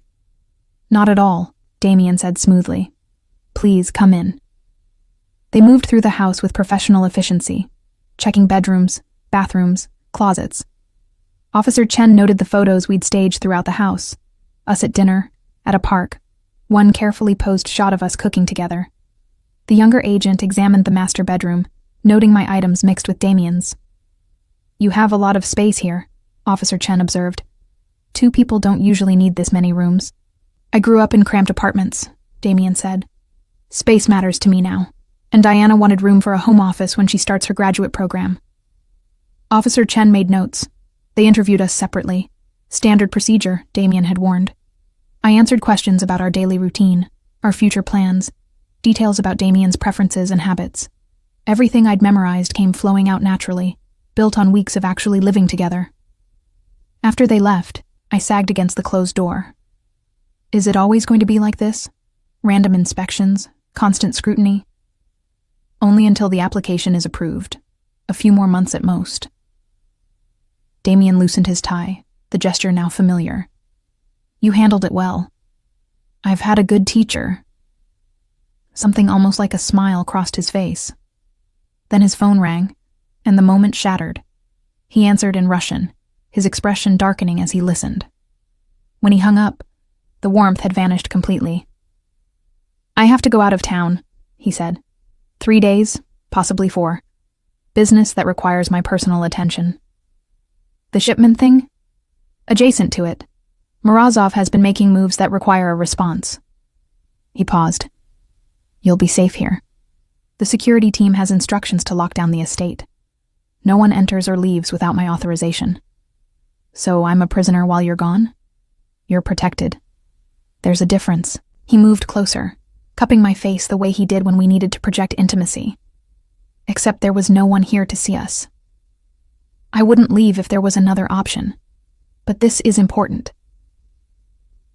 Speaker 1: "Not at all," Damien said smoothly. "Please come in." They moved through the house with professional efficiency. checking bedrooms, bathrooms, closets. Officer Chen noted the photos we'd staged throughout the house. Us at dinner, at a park, one carefully posed shot of us cooking together. The younger agent examined the master bedroom, noting my items mixed with Damien's. "You have a lot of space here," Officer Chen observed. "Two people don't usually need this many rooms." "I grew up in cramped apartments," Damien said. "Space matters to me now, and Diana wanted room for a home office when she starts her graduate program." Officer Chen made notes. They interviewed us separately. Standard procedure, Damien had warned. I answered questions about our daily routine, our future plans, details about Damien's preferences and habits. Everything I'd memorized came flowing out naturally, built on weeks of actually living together. After they left, I sagged against the closed door. Is it always going to be like this? Random inspections, constant scrutiny? Only until the application is approved. A few more months at most. Damien loosened his tie, the gesture now familiar. "You handled it well. I've had a good teacher." Something almost like a smile crossed his face. Then his phone rang, and the moment shattered. He answered in Russian, his expression darkening as he listened. When he hung up, the warmth had vanished completely. "I have to go out of town," he said. 3 days, possibly 4. Business that requires my personal attention. "The shipment thing?" "Adjacent to it. Morozov has been making moves that require a response." He paused. "You'll be safe here. The security team has instructions to lock down the estate. No one enters or leaves without my authorization. So I'm a prisoner while you're gone? You're protected. There's a difference." He moved closer, cupping my face the way he did when we needed to project intimacy. Except there was no one here to see us. I wouldn't leave if there was another option. But this is important.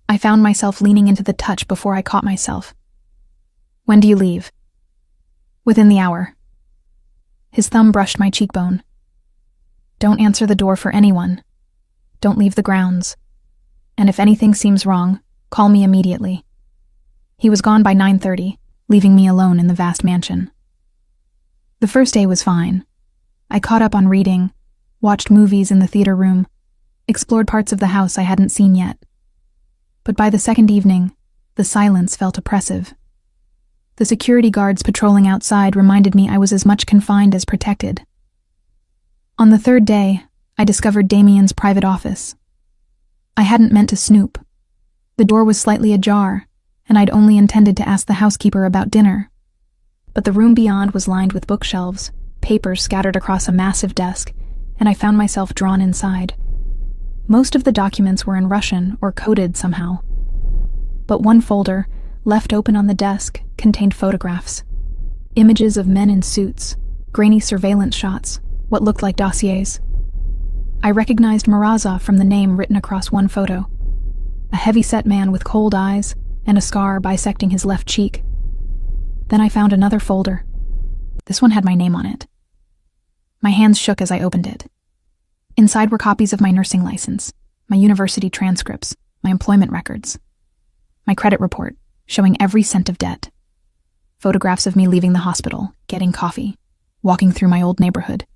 Speaker 1: I found myself leaning into the touch before I caught myself. "When do you leave?" "Within the hour." His thumb brushed my cheekbone. "Don't answer the door for anyone. Don't leave the grounds. And if anything seems wrong, call me immediately." He was gone by 9:30, leaving me alone in the vast mansion. The first day was fine. I caught up on reading, watched movies in the theater room, explored parts of the house I hadn't seen yet. But by the second evening, the silence felt oppressive. The security guards patrolling outside reminded me I was as much confined as protected. On the third day, I discovered Damien's private office. I hadn't meant to snoop. The door was slightly ajar, and I'd only intended to ask the housekeeper about dinner. But the room beyond was lined with bookshelves, papers scattered across a massive desk, and I found myself drawn inside. Most of the documents were in Russian or coded somehow. But one folder, left open on the desk, contained photographs. Images of men in suits, grainy surveillance shots, what looked like dossiers. I recognized Morozov from the name written across one photo. A heavy-set man with cold eyes and a scar bisecting his left cheek. Then I found another folder. This one had my name on it. My hands shook as I opened it. Inside were copies of my nursing license, my university transcripts, my employment records, my credit report showing every cent of debt, photographs of me leaving the hospital, getting coffee, walking through my old neighborhood,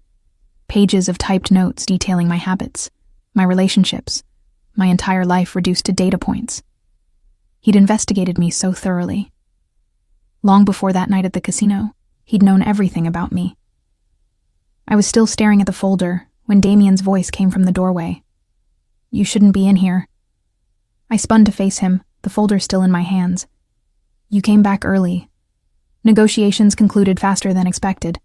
Speaker 1: pages of typed notes detailing my habits, my relationships, my entire life reduced to data points. He'd investigated me so thoroughly. Long before that night at the casino, he'd known everything about me. I was still staring at the folder when Damien's voice came from the doorway. "You shouldn't be in here." I spun to face him, the folder still in my hands. "You came back early. Negotiations concluded faster than expected."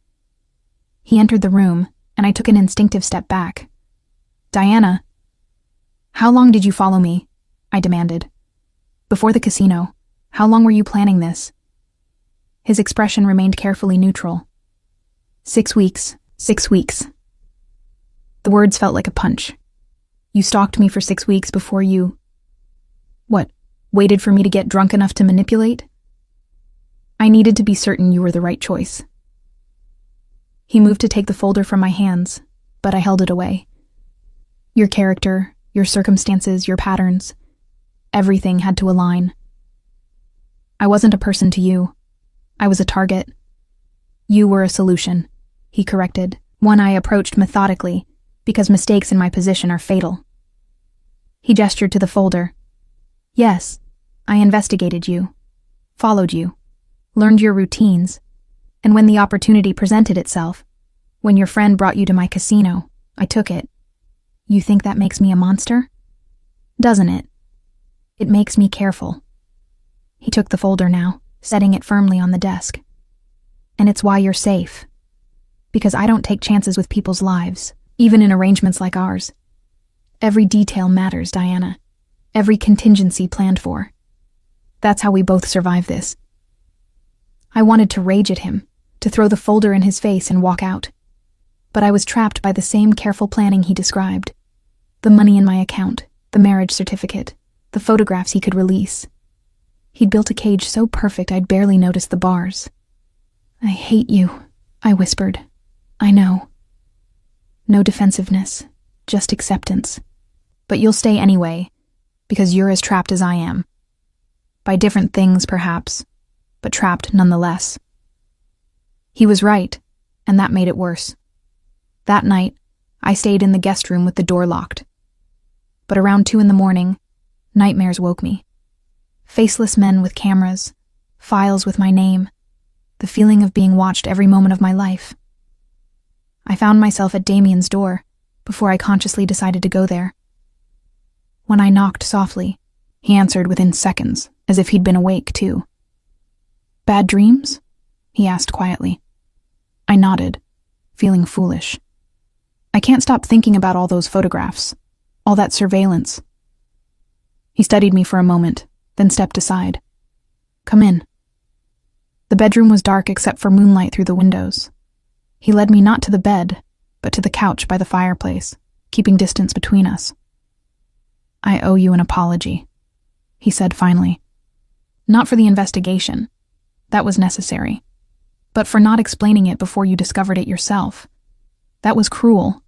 Speaker 1: He entered the room, and I took an instinctive step back. "Diana." "How long did you follow me?" I demanded. "Before the casino. How long were you planning this?" His expression remained carefully neutral. 6 weeks. 6 weeks. The words felt like a punch. "You stalked me for 6 weeks before you... What, waited for me to get drunk enough to manipulate?" "I needed to be certain you were the right choice." He moved to take the folder from my hands, but I held it away. "Your character, your circumstances, your patterns, everything had to align. I wasn't a person to you. I was a target. You were a solution," he corrected, one I approached methodically, because mistakes in my position are fatal. He gestured to the folder. Yes, I investigated you, followed you, learned your routines, and when the opportunity presented itself, when your friend brought you to my casino, I took it. You think that makes me a monster? Doesn't it? It makes me careful. He took the folder now, setting it firmly on the desk. And it's why you're safe. Because I don't take chances with people's lives, even in arrangements like ours. Every detail matters, Diana. Every contingency planned for. That's how we both survive this. I wanted to rage at him, to throw the folder in his face and walk out. But I was trapped by the same careful planning he described. The money in my account, the marriage certificate, the photographs he could release. He'd built a cage so perfect I'd barely noticed the bars. I hate you, I whispered. I know. No defensiveness, just acceptance. But you'll stay anyway, because you're as trapped as I am. By different things, perhaps, but trapped nonetheless. He was right, and that made it worse. That night, I stayed in the guest room with the door locked. But around 2 a.m, nightmares woke me. Faceless men with cameras, files with my name, the feeling of being watched every moment of my life. I found myself at Damien's door before I consciously decided to go there. When I knocked softly, he answered within seconds, as if he'd been awake too. Bad dreams? He asked quietly. I nodded, feeling foolish. I can't stop thinking about all those photographs, all that surveillance. He studied me for a moment, then stepped aside. Come in. The bedroom was dark except for moonlight through the windows. He led me not to the bed, but to the couch by the fireplace, keeping distance between us. I owe you an apology, he said finally. Not for the investigation. That was necessary. But for not explaining it before you discovered it yourself. That was cruel.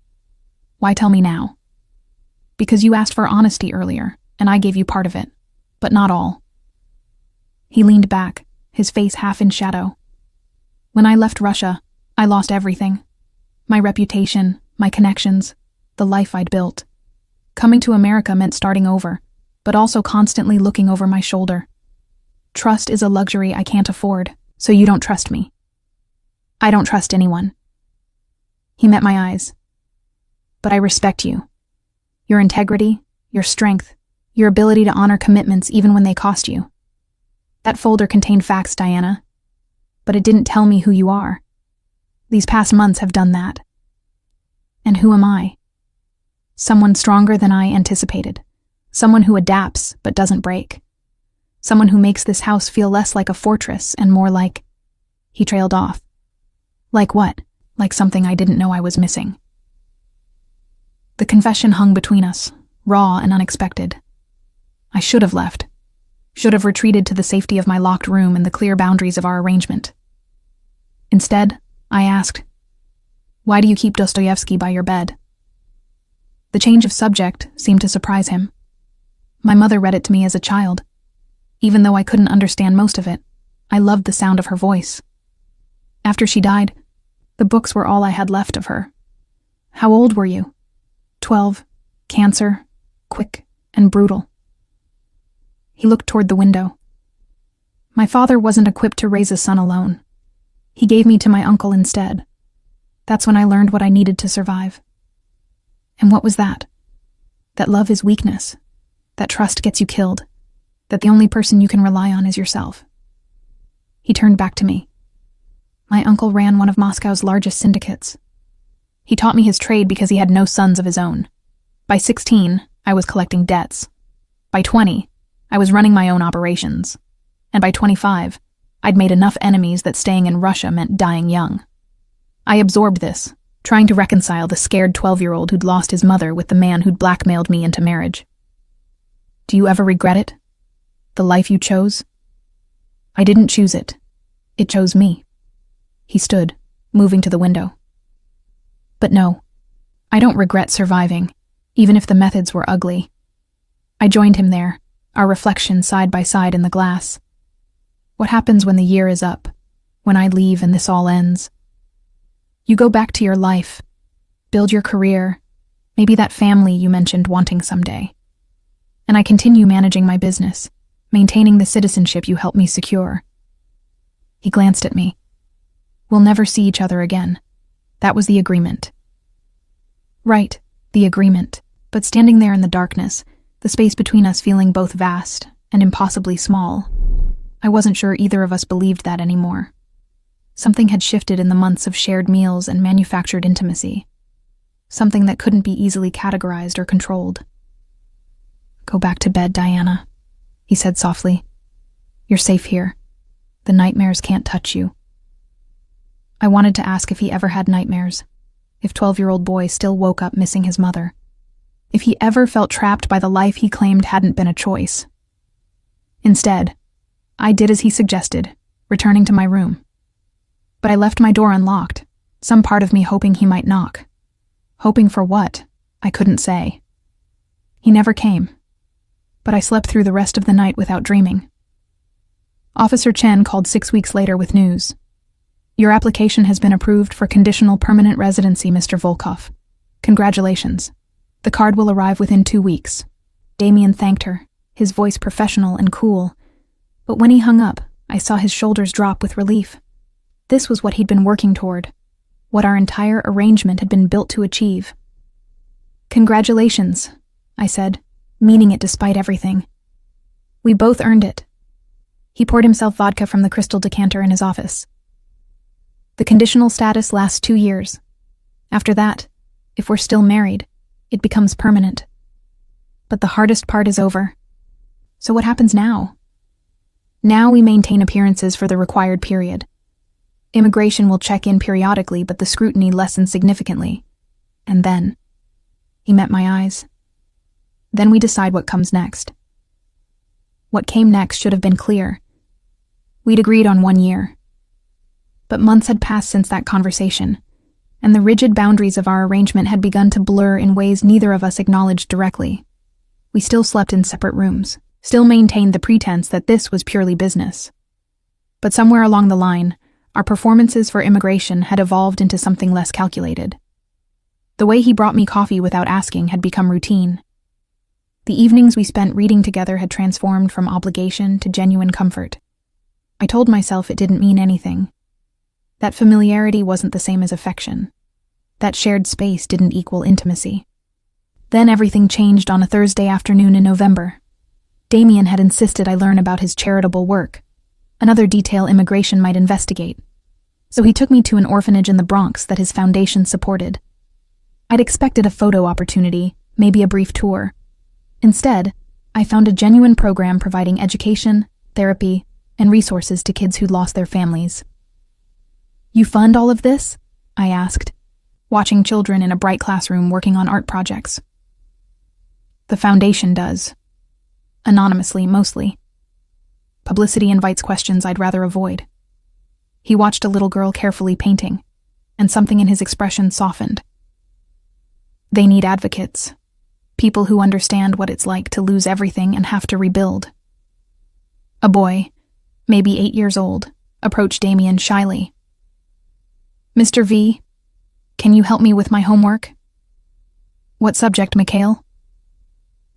Speaker 1: Why tell me now? Because you asked for honesty earlier, and I gave you part of it, but not all. He leaned back, his face half in shadow. When I left Russia, I lost everything. My reputation, my connections, the life I'd built. Coming to America meant starting over, but also constantly looking over my shoulder. Trust is a luxury I can't afford, so you don't trust me. I don't trust anyone. He met my eyes. But I respect you. Your integrity, your strength, your ability to honor commitments even when they cost you. That folder contained facts, Diana, but it didn't tell me who you are. These past months have done that. And who am I? Someone stronger than I anticipated. Someone who adapts but doesn't break. Someone who makes this house feel less like a fortress and more like... He trailed off. Like what? Like something I didn't know I was missing. The confession hung between us, raw and unexpected. I should have left. Should have retreated to the safety of my locked room and the clear boundaries of our arrangement. Instead, I asked, why do you keep Dostoevsky by your bed? The change of subject seemed to surprise him. My mother read it to me as a child. Even though I couldn't understand most of it, I loved the sound of her voice. After she died, the books were all I had left of her. How old were you? 12, cancer, quick and brutal. He looked toward the window. My father wasn't equipped to raise a son alone. He gave me to my uncle instead. That's when I learned what I needed to survive. And what was that? That love is weakness, that trust gets you killed, that the only person you can rely on is yourself. He turned back to me. My uncle ran one of Moscow's largest syndicates. He taught me his trade because he had no sons of his own. By 16, I was collecting debts. By 20, I was running my own operations. And by 25, I'd made enough enemies that staying in Russia meant dying young. I absorbed this, trying to reconcile the scared 12-year-old who'd lost his mother with the man who'd blackmailed me into marriage. Do you ever regret it? The life you chose? I didn't choose it. It chose me. He stood, moving to the window. But no, I don't regret surviving, even if the methods were ugly. I joined him there, our reflection side by side in the glass. What happens when the year is up, when I leave and this all ends? You go back to your life, build your career, maybe that family you mentioned wanting someday. And I continue managing my business, maintaining the citizenship you helped me secure. He glanced at me. We'll never see each other again. That was the agreement. Right, the agreement. But standing there in the darkness, the space between us feeling both vast and impossibly small, I wasn't sure either of us believed that anymore. Something had shifted in the months of shared meals and manufactured intimacy. Something that couldn't be easily categorized or controlled. Go back to bed, Diana, he said softly. You're safe here. The nightmares can't touch you. I wanted to ask if he ever had nightmares, if 12-year-old boy still woke up missing his mother, if he ever felt trapped by the life he claimed hadn't been a choice. Instead, I did as he suggested, returning to my room. But I left my door unlocked, some part of me hoping he might knock. Hoping for what? I couldn't say. He never came, but I slept through the rest of the night without dreaming. Officer Chen called 6 weeks later with news. Your application has been approved for conditional permanent residency, Mr. Volkov. Congratulations. The card will arrive within 2 weeks. Damien thanked her, his voice professional and cool. But when he hung up, I saw his shoulders drop with relief. This was what he'd been working toward, what our entire arrangement had been built to achieve. Congratulations, I said, meaning it despite everything. We both earned it. He poured himself vodka from the crystal decanter in his office. The conditional status lasts 2 years. After that, if we're still married, it becomes permanent. But the hardest part is over. So what happens now? Now we maintain appearances for the required period. Immigration will check in periodically, but the scrutiny lessens significantly. And then, he met my eyes. Then we decide what comes next. What came next should have been clear. We'd agreed on 1 year. But months had passed since that conversation, and the rigid boundaries of our arrangement had begun to blur in ways neither of us acknowledged directly. We still slept in separate rooms, still maintained the pretense that this was purely business. But somewhere along the line, our performances for immigration had evolved into something less calculated. The way he brought me coffee without asking had become routine. The evenings we spent reading together had transformed from obligation to genuine comfort. I told myself it didn't mean anything. That familiarity wasn't the same as affection. That shared space didn't equal intimacy. Then everything changed on a Thursday afternoon in November. Damien had insisted I learn about his charitable work, another detail immigration might investigate. So he took me to an orphanage in the Bronx that his foundation supported. I'd expected a photo opportunity, maybe a brief tour. Instead, I found a genuine program providing education, therapy, and resources to kids who'd lost their families. You fund all of this? I asked, watching children in a bright classroom working on art projects. The foundation does. Anonymously, mostly. Publicity invites questions I'd rather avoid. He watched a little girl carefully painting, and something in his expression softened. They need advocates. People who understand what it's like to lose everything and have to rebuild. A boy, maybe 8 years old, approached Damien shyly. Mr. V, can you help me with my homework? What subject, Mikhail?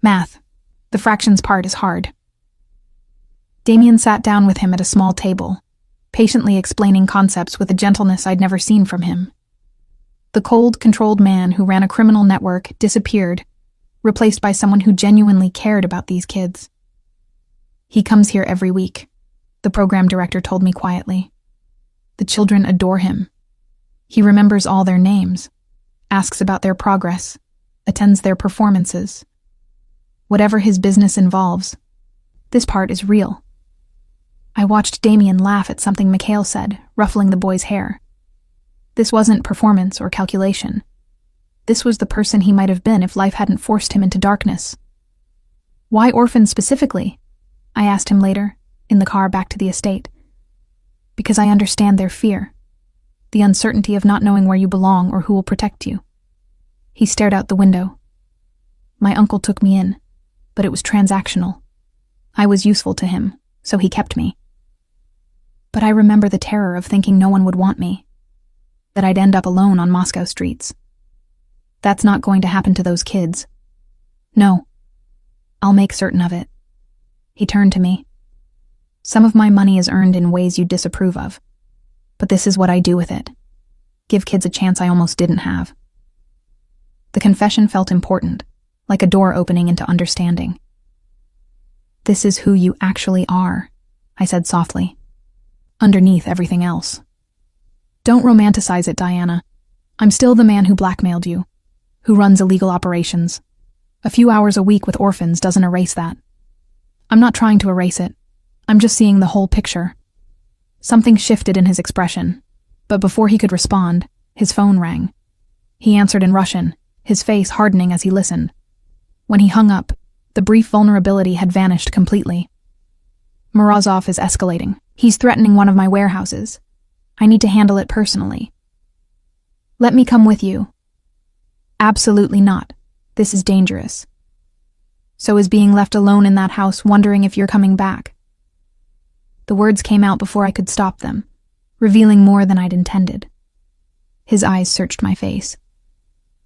Speaker 1: Math. The fractions part is hard. Damien sat down with him at a small table, patiently explaining concepts with a gentleness I'd never seen from him. The cold, controlled man who ran a criminal network disappeared, replaced by someone who genuinely cared about these kids. He comes here every week, the program director told me quietly. The children adore him. He remembers all their names, asks about their progress, attends their performances. Whatever his business involves, this part is real. I watched Damien laugh at something Mikhail said, ruffling the boy's hair. This wasn't performance or calculation. This was the person he might have been if life hadn't forced him into darkness. Why orphans specifically? I asked him later, in the car back to the estate. Because I understand their fear. The uncertainty of not knowing where you belong or who will protect you. He stared out the window. My uncle took me in, but it was transactional. I was useful to him, so he kept me. But I remember the terror of thinking no one would want me, that I'd end up alone on Moscow streets. That's not going to happen to those kids. No. I'll make certain of it. He turned to me. Some of my money is earned in ways you disapprove of. But this is what I do with it. Give kids a chance I almost didn't have. The confession felt important, like a door opening into understanding. This is who you actually are, I said softly, underneath everything else. Don't romanticize it, Diana. I'm still the man who blackmailed you, who runs illegal operations. A few hours a week with orphans doesn't erase that. I'm not trying to erase it. I'm just seeing the whole picture. Something shifted in his expression, but before he could respond, his phone rang. He answered in Russian, his face hardening as he listened. When he hung up, the brief vulnerability had vanished completely. Morozov is escalating. He's threatening one of my warehouses. I need to handle it personally. Let me come with you. Absolutely not. This is dangerous. So is being left alone in that house wondering if you're coming back. The words came out before I could stop them, revealing more than I'd intended. His eyes searched my face.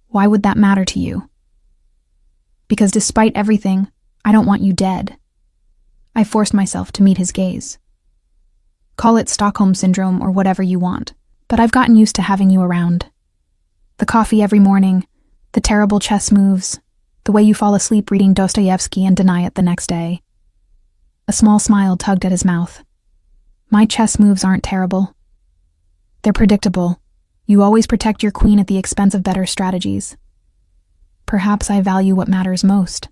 Speaker 1: Why would that matter to you? Because despite everything, I don't want you dead. I forced myself to meet his gaze. Call it Stockholm Syndrome or whatever you want, but I've gotten used to having you around. The coffee every morning, the terrible chess moves, the way you fall asleep reading Dostoevsky and deny it the next day. A small smile tugged at his mouth. My chess moves aren't terrible. They're predictable. You always protect your queen at the expense of better strategies. Perhaps I value what matters most.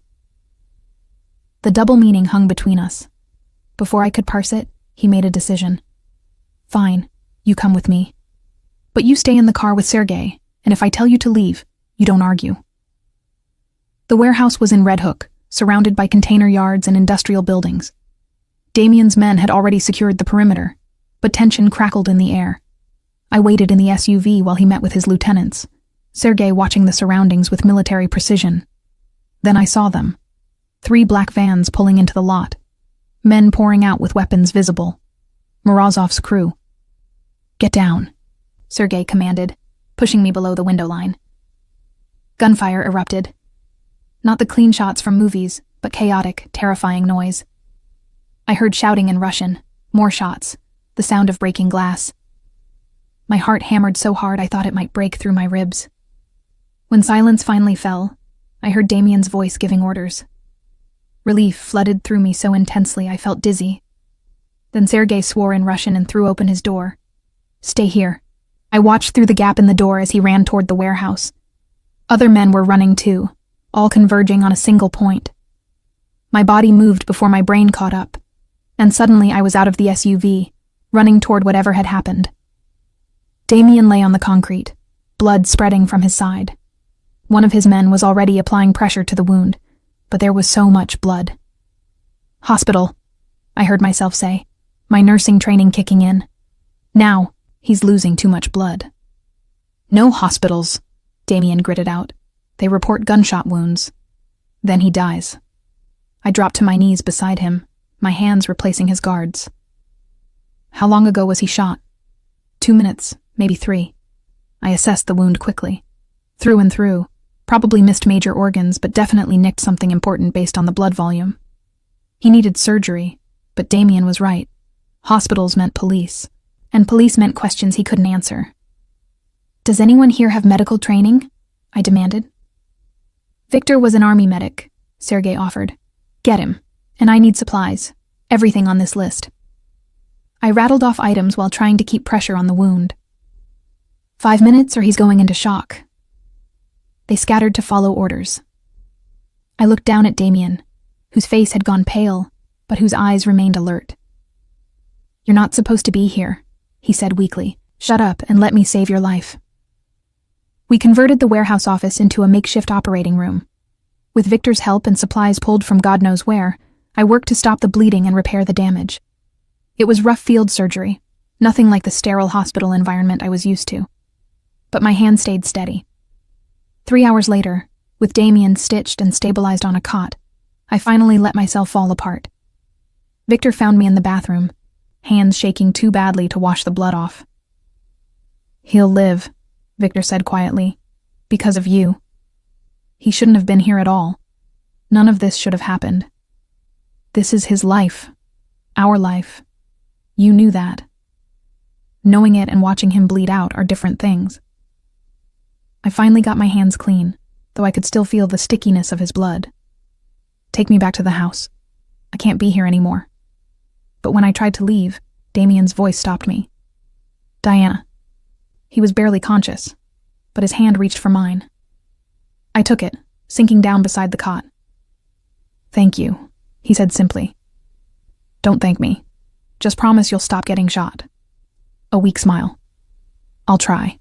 Speaker 1: The double meaning hung between us. Before I could parse it, he made a decision. Fine, you come with me. But you stay in the car with Sergei, and if I tell you to leave, you don't argue. The warehouse was in Red Hook, surrounded by container yards and industrial buildings. Damien's men had already secured the perimeter, but tension crackled in the air. I waited in the SUV while he met with his lieutenants, Sergei watching the surroundings with military precision. Then I saw them. 3 black vans pulling into the lot. Men pouring out with weapons visible. Morozov's crew. Get down, Sergei commanded, pushing me below the window line. Gunfire erupted. Not the clean shots from movies, but chaotic, terrifying noise. I heard shouting in Russian, more shots, the sound of breaking glass. My heart hammered so hard I thought it might break through my ribs. When silence finally fell, I heard Damien's voice giving orders. Relief flooded through me so intensely I felt dizzy. Then Sergei swore in Russian and threw open his door. Stay here. I watched through the gap in the door as he ran toward the warehouse. Other men were running too, all converging on a single point. My body moved before my brain caught up, and suddenly I was out of the SUV, running toward whatever had happened. Damien lay on the concrete, blood spreading from his side. One of his men was already applying pressure to the wound, but there was so much blood. Hospital, I heard myself say, my nursing training kicking in. Now, he's losing too much blood. No hospitals, Damien gritted out. They report gunshot wounds. Then he dies. I dropped to my knees beside him, my hands replacing his guards. How long ago was he shot? 2 minutes, maybe 3. I assessed the wound quickly. Through and through, probably missed major organs, but definitely nicked something important based on the blood volume. He needed surgery, but Damien was right. Hospitals meant police, and police meant questions he couldn't answer. Does anyone here have medical training? I demanded. Victor was an army medic, Sergei offered. Get him, and I need supplies. Everything on this list. I rattled off items while trying to keep pressure on the wound. 5 minutes or he's going into shock. They scattered to follow orders. I looked down at Damien, whose face had gone pale, but whose eyes remained alert. You're not supposed to be here, he said weakly. Shut up and let me save your life. We converted the warehouse office into a makeshift operating room. With Victor's help and supplies pulled from God knows where, I worked to stop the bleeding and repair the damage. It was rough field surgery, nothing like the sterile hospital environment I was used to. But my hand stayed steady. 3 hours later, with Damien stitched and stabilized on a cot, I finally let myself fall apart. Victor found me in the bathroom, hands shaking too badly to wash the blood off. He'll live, Victor said quietly, because of you. He shouldn't have been here at all. None of this should have happened. This is his life. Our life. You knew that. Knowing it and watching him bleed out are different things. I finally got my hands clean, though I could still feel the stickiness of his blood. Take me back to the house. I can't be here anymore. But when I tried to leave, Damien's voice stopped me. Diana. He was barely conscious, but his hand reached for mine. I took it, sinking down beside the cot. Thank you, he said simply. Don't thank me. Just promise you'll stop getting shot. A weak smile. I'll try.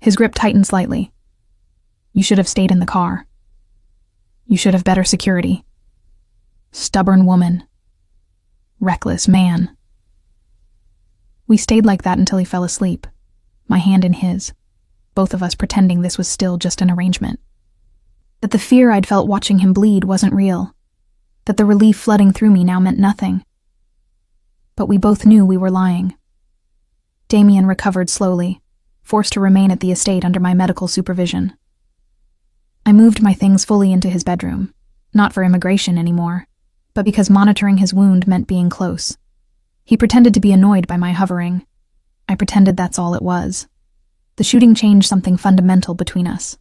Speaker 1: His grip tightened slightly. You should have stayed in the car. You should have better security. Stubborn woman. Reckless man. We stayed like that until he fell asleep, my hand in his, both of us pretending this was still just an arrangement. That the fear I'd felt watching him bleed wasn't real. That the relief flooding through me now meant nothing. But we both knew we were lying. Damien recovered slowly, forced to remain at the estate under my medical supervision. I moved my things fully into his bedroom, not for immigration anymore, but because monitoring his wound meant being close. He pretended to be annoyed by my hovering. I pretended that's all it was. The shooting changed something fundamental between us.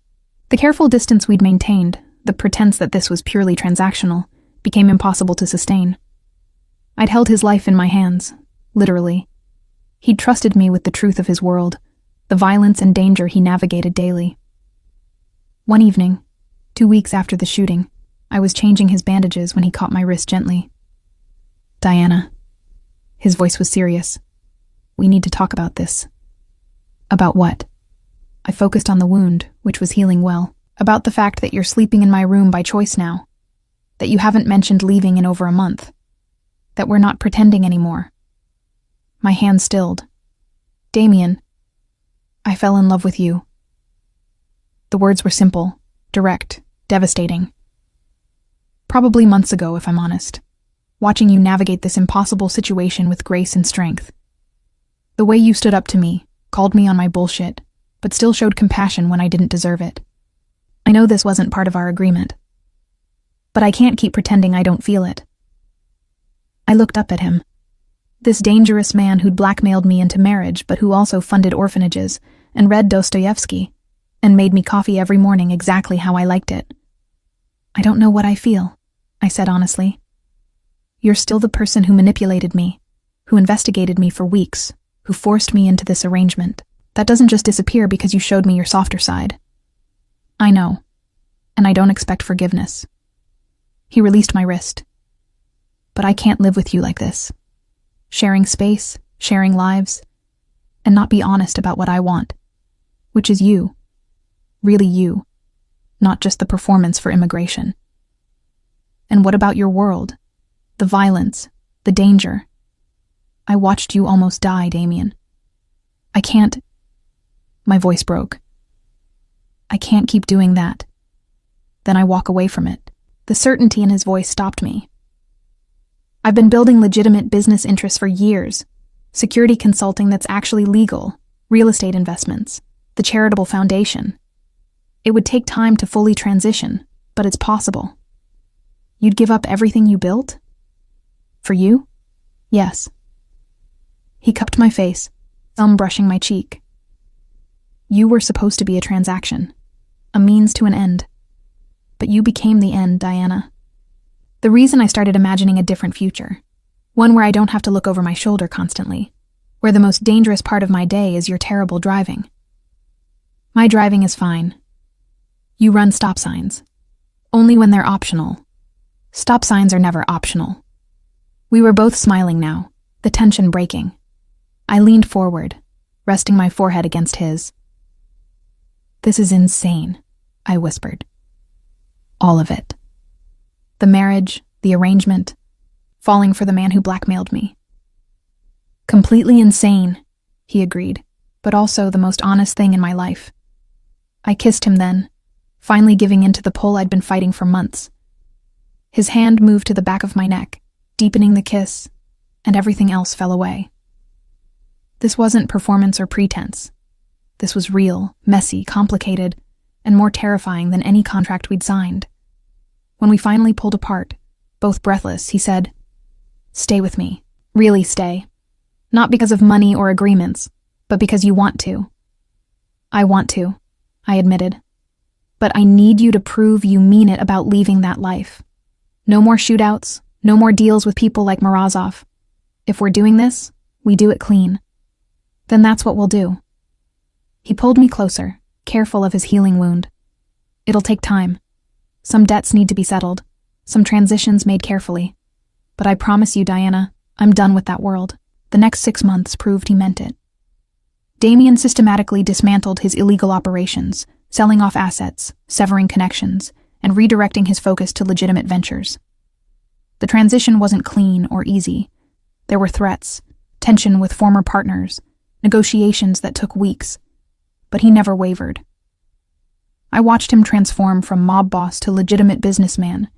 Speaker 1: The careful distance we'd maintained, the pretense that this was purely transactional, became impossible to sustain. I'd held his life in my hands, literally. He'd trusted me with the truth of his world, the violence and danger he navigated daily. One evening, 2 weeks after the shooting, I was changing his bandages when he caught my wrist gently. Diana. His voice was serious. We need to talk about this. About what? I focused on the wound, which was healing well. About the fact that you're sleeping in my room by choice now. That you haven't mentioned leaving in over a month. That we're not pretending anymore. My hand stilled. Damien, I fell in love with you. The words were simple, direct, devastating. Probably months ago, if I'm honest. Watching you navigate this impossible situation with grace and strength. The way you stood up to me, called me on my bullshit, but still showed compassion when I didn't deserve it. I know this wasn't part of our agreement. But I can't keep pretending I don't feel it. I looked up at him. This dangerous man who'd blackmailed me into marriage, but who also funded orphanages, and read Dostoevsky, and made me coffee every morning exactly how I liked it. I don't know what I feel, I said honestly. You're still the person who manipulated me, who investigated me for weeks, who forced me into this arrangement. That doesn't just disappear because you showed me your softer side. I know, and I don't expect forgiveness. He released my wrist. But I can't live with you like this. Sharing space, sharing lives, and not be honest about what I want, which is you. Really you, not just the performance for immigration. And what about your world? The violence, the danger. I watched you almost die, Damien. I can't... My voice broke. I can't keep doing that. Then I walk away from it. The certainty in his voice stopped me. I've been building legitimate business interests for years. Security consulting that's actually legal, real estate investments, the charitable foundation. It would take time to fully transition, but it's possible. You'd give up everything you built? For you? Yes. He cupped my face, thumb brushing my cheek. You were supposed to be a transaction, a means to an end. But you became the end, Diana. The reason I started imagining a different future, one where I don't have to look over my shoulder constantly, where the most dangerous part of my day is your terrible driving. My driving is fine. You run stop signs. Only when they're optional. Stop signs are never optional. We were both smiling now, the tension breaking. I leaned forward, resting my forehead against his. This is insane, I whispered. All of it. The marriage, the arrangement, falling for the man who blackmailed me. Completely insane, he agreed, but also the most honest thing in my life. I kissed him then, finally giving in to the pull I'd been fighting for months. His hand moved to the back of my neck, deepening the kiss, and everything else fell away. This wasn't performance or pretense. This was real, messy, complicated, and more terrifying than any contract we'd signed. When we finally pulled apart, both breathless, he said, "Stay with me. Really stay. Not because of money or agreements, but because you want to." "I want to," I admitted. "But I need you to prove you mean it about leaving that life. No more shootouts, no more deals with people like Morozov. If we're doing this, we do it clean. Then that's what we'll do." He pulled me closer, careful of his healing wound. "It'll take time. Some debts need to be settled, some transitions made carefully. But I promise you, Diana, I'm done with that world." The next 6 months proved he meant it. Damien systematically dismantled his illegal operations, selling off assets, severing connections, and redirecting his focus to legitimate ventures. The transition wasn't clean or easy. There were threats, tension with former partners, negotiations that took weeks, but he never wavered. I watched him transform from mob boss to legitimate businessman,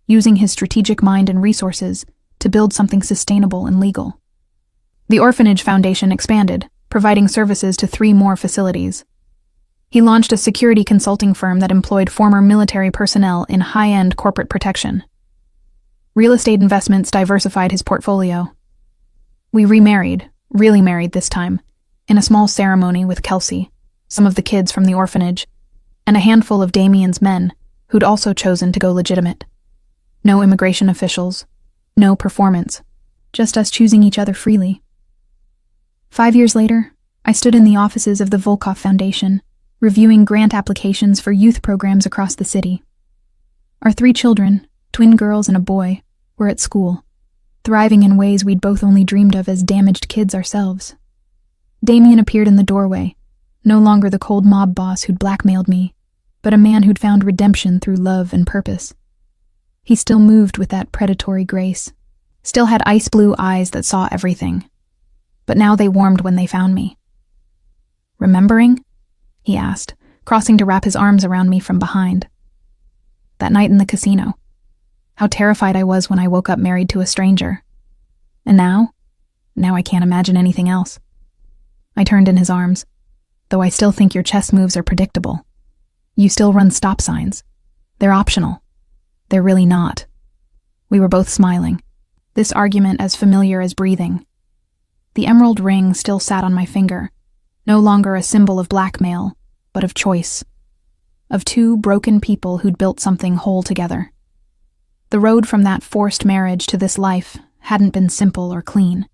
Speaker 1: using his strategic mind and resources to build something sustainable and legal. The orphanage foundation expanded, providing services to 3 more facilities. He launched a security consulting firm that employed former military personnel in high-end corporate protection. Real estate investments diversified his portfolio. We remarried, really married this time, in a small ceremony with Kelsey, some of the kids from the orphanage, and a handful of Damien's men who'd also chosen to go legitimate. No immigration officials, no performance, just us choosing each other freely. 5 years later, I stood in the offices of the Volkov Foundation, reviewing grant applications for youth programs across the city. Our 3 children, twin girls and a boy, were at school, thriving in ways we'd both only dreamed of as damaged kids ourselves. Damien appeared in the doorway, no longer the cold mob boss who'd blackmailed me, but a man who'd found redemption through love and purpose. He still moved with that predatory grace, still had ice blue eyes that saw everything. But now they warmed when they found me. "Remembering?" he asked, crossing to wrap his arms around me from behind. "That night in the casino. How terrified I was when I woke up married to a stranger. And now I can't imagine anything else." I turned in his arms. "Though I still think your chess moves are predictable. You still run stop signs. They're optional. They're really not." We were both smiling, this argument as familiar as breathing. The emerald ring still sat on my finger, no longer a symbol of blackmail, but of choice. Of 2 broken people who'd built something whole together. The road from that forced marriage to this life hadn't been simple or clean.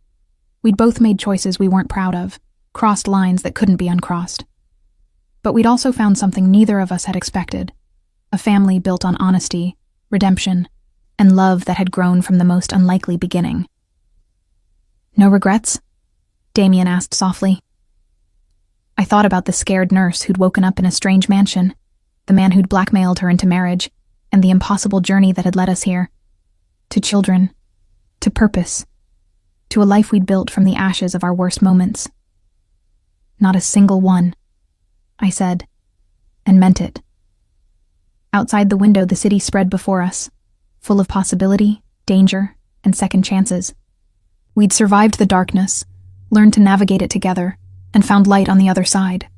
Speaker 1: We'd both made choices we weren't proud of, crossed lines that couldn't be uncrossed. But we'd also found something neither of us had expected. A family built on honesty, redemption, and love that had grown from the most unlikely beginning. "No regrets?" Damien asked softly. I thought about the scared nurse who'd woken up in a strange mansion, the man who'd blackmailed her into marriage, and the impossible journey that had led us here. To children, to purpose, to a life we'd built from the ashes of our worst moments. "Not a single one," I said, and meant it. Outside the window, the city spread before us, full of possibility, danger, and second chances. We'd survived the darkness, learned to navigate it together, and found light on the other side.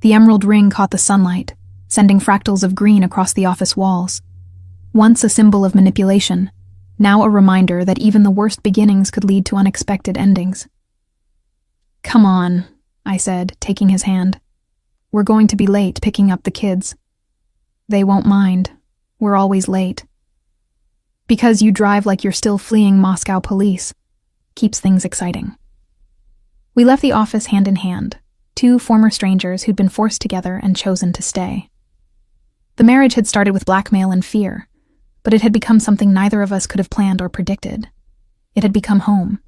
Speaker 1: The emerald ring caught the sunlight, sending fractals of green across the office walls. Once a symbol of manipulation, now a reminder that even the worst beginnings could lead to unexpected endings. "Come on," I said, taking his hand. "We're going to be late picking up the kids." "They won't mind. We're always late." "Because you drive like you're still fleeing Moscow police. Keeps things exciting." We left the office hand in hand, 2 former strangers who'd been forced together and chosen to stay. The marriage had started with blackmail and fear, but it had become something neither of us could have planned or predicted. It had become home.